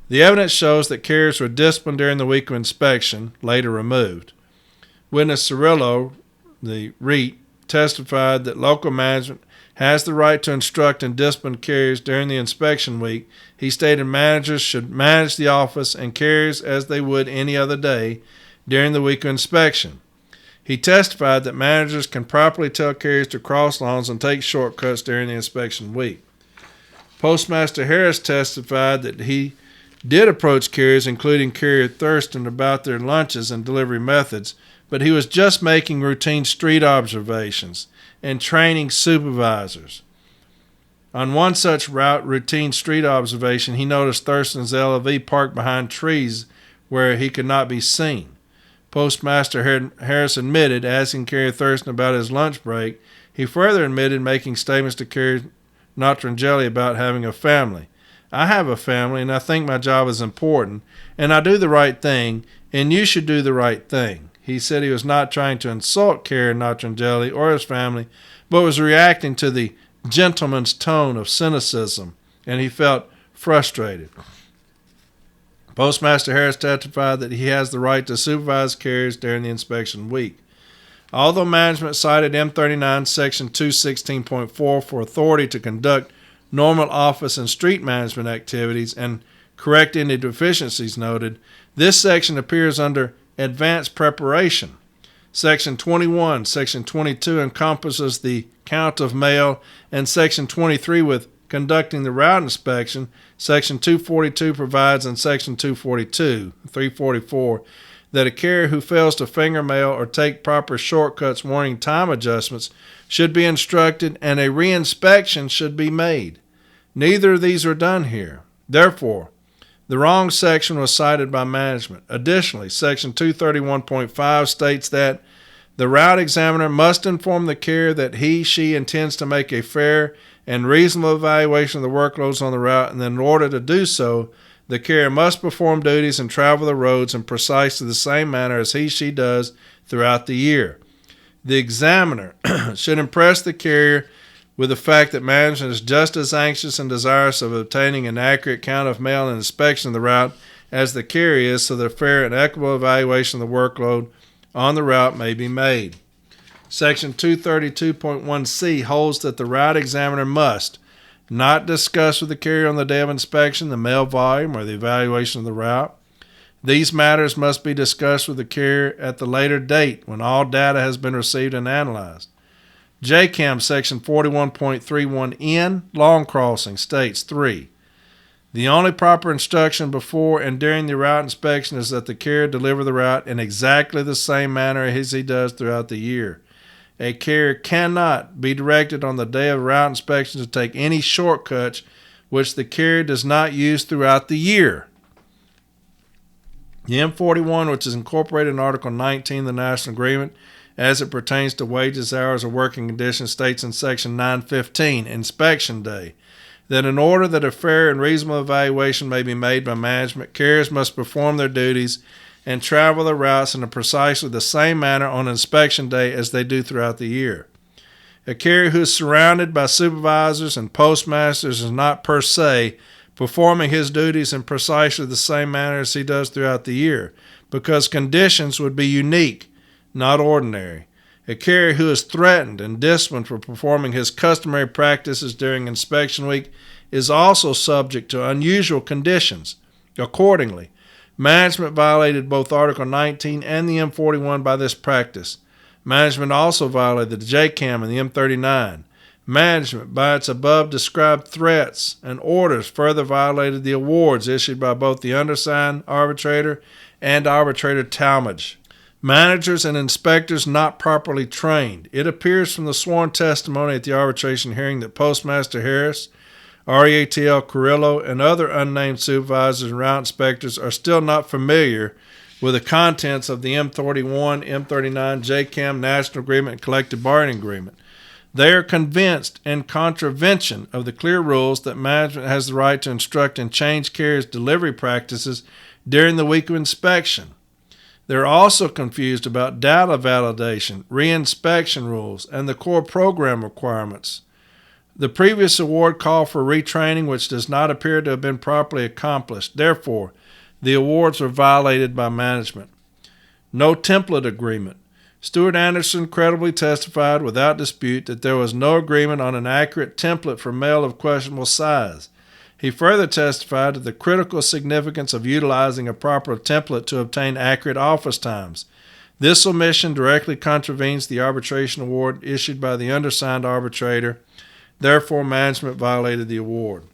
The evidence shows that carriers were disciplined during the week of inspection, later removed. Witness Cirillo, the REIT, testified that local management has the right to instruct and discipline carriers during the inspection week. He stated managers should manage the office and carriers as they would any other day during the week of inspection. He testified that managers can properly tell carriers to cross lawns and take shortcuts during the inspection week. Postmaster Harris testified that he did approach carriers, including Carrier Thurston, about their lunches and delivery methods, but he was just making routine street observations and training supervisors. On one such routine street observation, he noticed Thurston's LV parked behind trees where he could not be seen. Postmaster Harris admitted, asking Carrier Thurston about his lunch break. He further admitted making statements to Carrier Notrangeli about having a family. I have a family, and I think my job is important, and I do the right thing, and you should do the right thing. He said he was not trying to insult Carrier Notrangeli or his family, but was reacting to the gentleman's tone of cynicism, and he felt frustrated. Postmaster Harris testified that he has the right to supervise carriers during the inspection week. Although management cited M39 Section 216.4 for authority to conduct normal office and street management activities and correct any deficiencies noted, this section appears under advanced preparation. Section 21, Section 22 encompasses the count of mail, and Section 23 with conducting the route inspection. Section 242 provides in Section 344, that a carrier who fails to finger mail or take proper shortcuts warning time adjustments should be instructed and a reinspection should be made. Neither of these are done here. Therefore, the wrong section was cited by management. Additionally, Section 231.5 states that the route examiner must inform the carrier that she intends to make a fair and reasonable evaluation of the workloads on the route, and in order to do so, the carrier must perform duties and travel the roads in precisely the same manner as she does throughout the year. The examiner should impress the carrier with the fact that management is just as anxious and desirous of obtaining an accurate count of mail and inspection of the route as the carrier is, so that a fair and equitable evaluation of the workload on the route may be made. Section 232.1c holds that the route examiner must not discuss with the carrier on the day of inspection the mail volume or the evaluation of the route. These matters must be discussed with the carrier at the later date when all data has been received and analyzed. JCAM Section 41.31n, lawn crossing, states 3. The only proper instruction before and during the route inspection is that the carrier deliver the route in exactly the same manner as he does throughout the year. A carrier cannot be directed on the day of route inspection to take any shortcuts which the carrier does not use throughout the year. The M41, which is incorporated in Article 19 of the National Agreement as it pertains to wages, hours, or working conditions, states in Section 915, Inspection Day, that in order that a fair and reasonable evaluation may be made by management, carriers must perform their duties and travel their routes in precisely the same manner on inspection day as they do throughout the year. A carrier who is surrounded by supervisors and postmasters is not per se performing his duties in precisely the same manner as he does throughout the year, because conditions would be unique, not ordinary. A carrier who is threatened and disciplined for performing his customary practices during inspection week is also subject to unusual conditions. Accordingly, management violated both Article 19 and the M41 by this practice. Management also violated the JCAM and the M39. Management, by its above described threats and orders, further violated the awards issued by both the undersigned arbitrator and arbitrator Talmadge. Managers and inspectors not properly trained. It appears from the sworn testimony at the arbitration hearing that Postmaster Harris, REATL Carrillo, and other unnamed supervisors and route inspectors are still not familiar with the contents of the M41, M39, JCAM, National Agreement, and Collective Bargaining Agreement. They are convinced, in contravention of the clear rules, that management has the right to instruct and change carriers' delivery practices during the week of inspection. They're also confused about data validation, reinspection rules, and the core program requirements. The previous award called for retraining, which does not appear to have been properly accomplished. Therefore, the awards were violated by management. No template agreement. Steward Anderson credibly testified without dispute that there was no agreement on an accurate template for mail of questionable size. He further testified to the critical significance of utilizing a proper template to obtain accurate office times. This omission directly contravenes the arbitration award issued by the undersigned arbitrator. Therefore, management violated the award.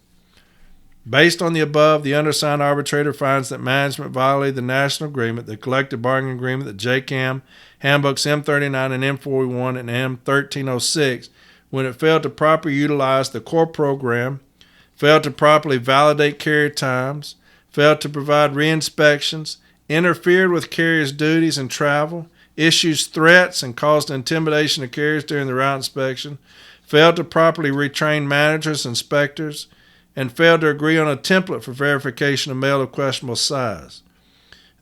Based on the above, the undersigned arbitrator finds that management violated the National Agreement, the Collective Bargaining Agreement, the JCAM, Handbooks M39 and M41 and M1306 when it failed to properly utilize the core program, failed to properly validate carrier times, failed to provide re-inspections, interfered with carriers' duties and travel, issues threats and caused intimidation of carriers during the route inspection, failed to properly retrain managers and inspectors, and failed to agree on a template for verification of mail of questionable size.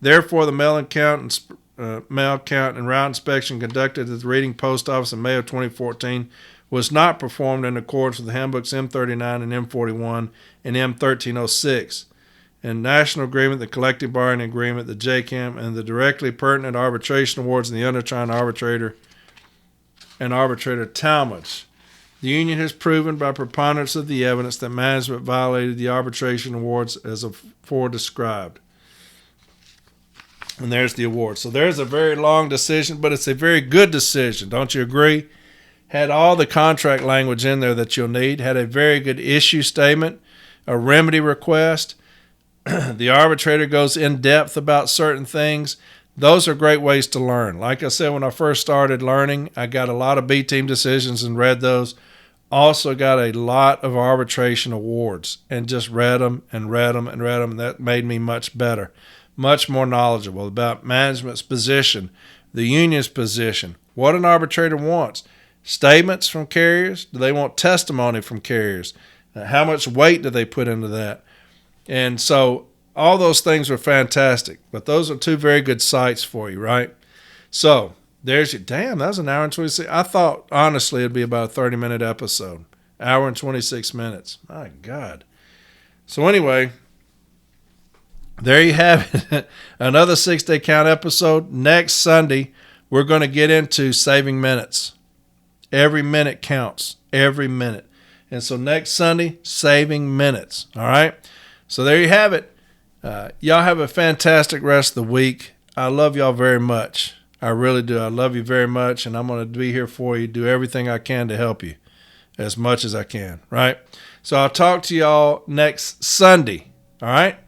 Therefore, the mail count and route inspection conducted at the Reading Post Office in May of 2014 was not performed in accordance with the handbooks M39 and M41 and M1306, and National Agreement, the Collective Bargaining Agreement, the JCAM, and the directly pertinent arbitration awards in the undersigned arbitrator and arbitrator Talmadge. The union has proven by preponderance of the evidence that management violated the arbitration awards as before described. And there's the award. So there's a very long decision, but it's a very good decision. Don't you agree? Had all the contract language in there that you'll need, had a very good issue statement, a remedy request. The arbitrator goes in depth about certain things. Those are great ways to learn. Like I said, when I first started learning, I got a lot of B-team decisions and read those. Also got a lot of arbitration awards and just read them and read them and read them. And that made me much better, much more knowledgeable about management's position, the union's position, what an arbitrator wants. Statements from carriers? Do they want testimony from carriers? How much weight do they put into that? And so all those things were fantastic. But those are two very good sites for you, right? So there's your, damn, that was an hour and 26. I thought, honestly, it'd be about a 30-minute episode. Hour and 26 minutes. My God. So anyway, there you have it. Another 6-Day Count episode. Next Sunday, we're going to get into saving minutes. Every minute counts. Every minute. And so next Sunday, saving minutes. All right? So there you have it. Y'all have a fantastic rest of the week. I love y'all very much. I really do. I love you very much, and I'm going to be here for you, do everything I can to help you as much as I can, right? So I'll talk to y'all next Sunday, all right?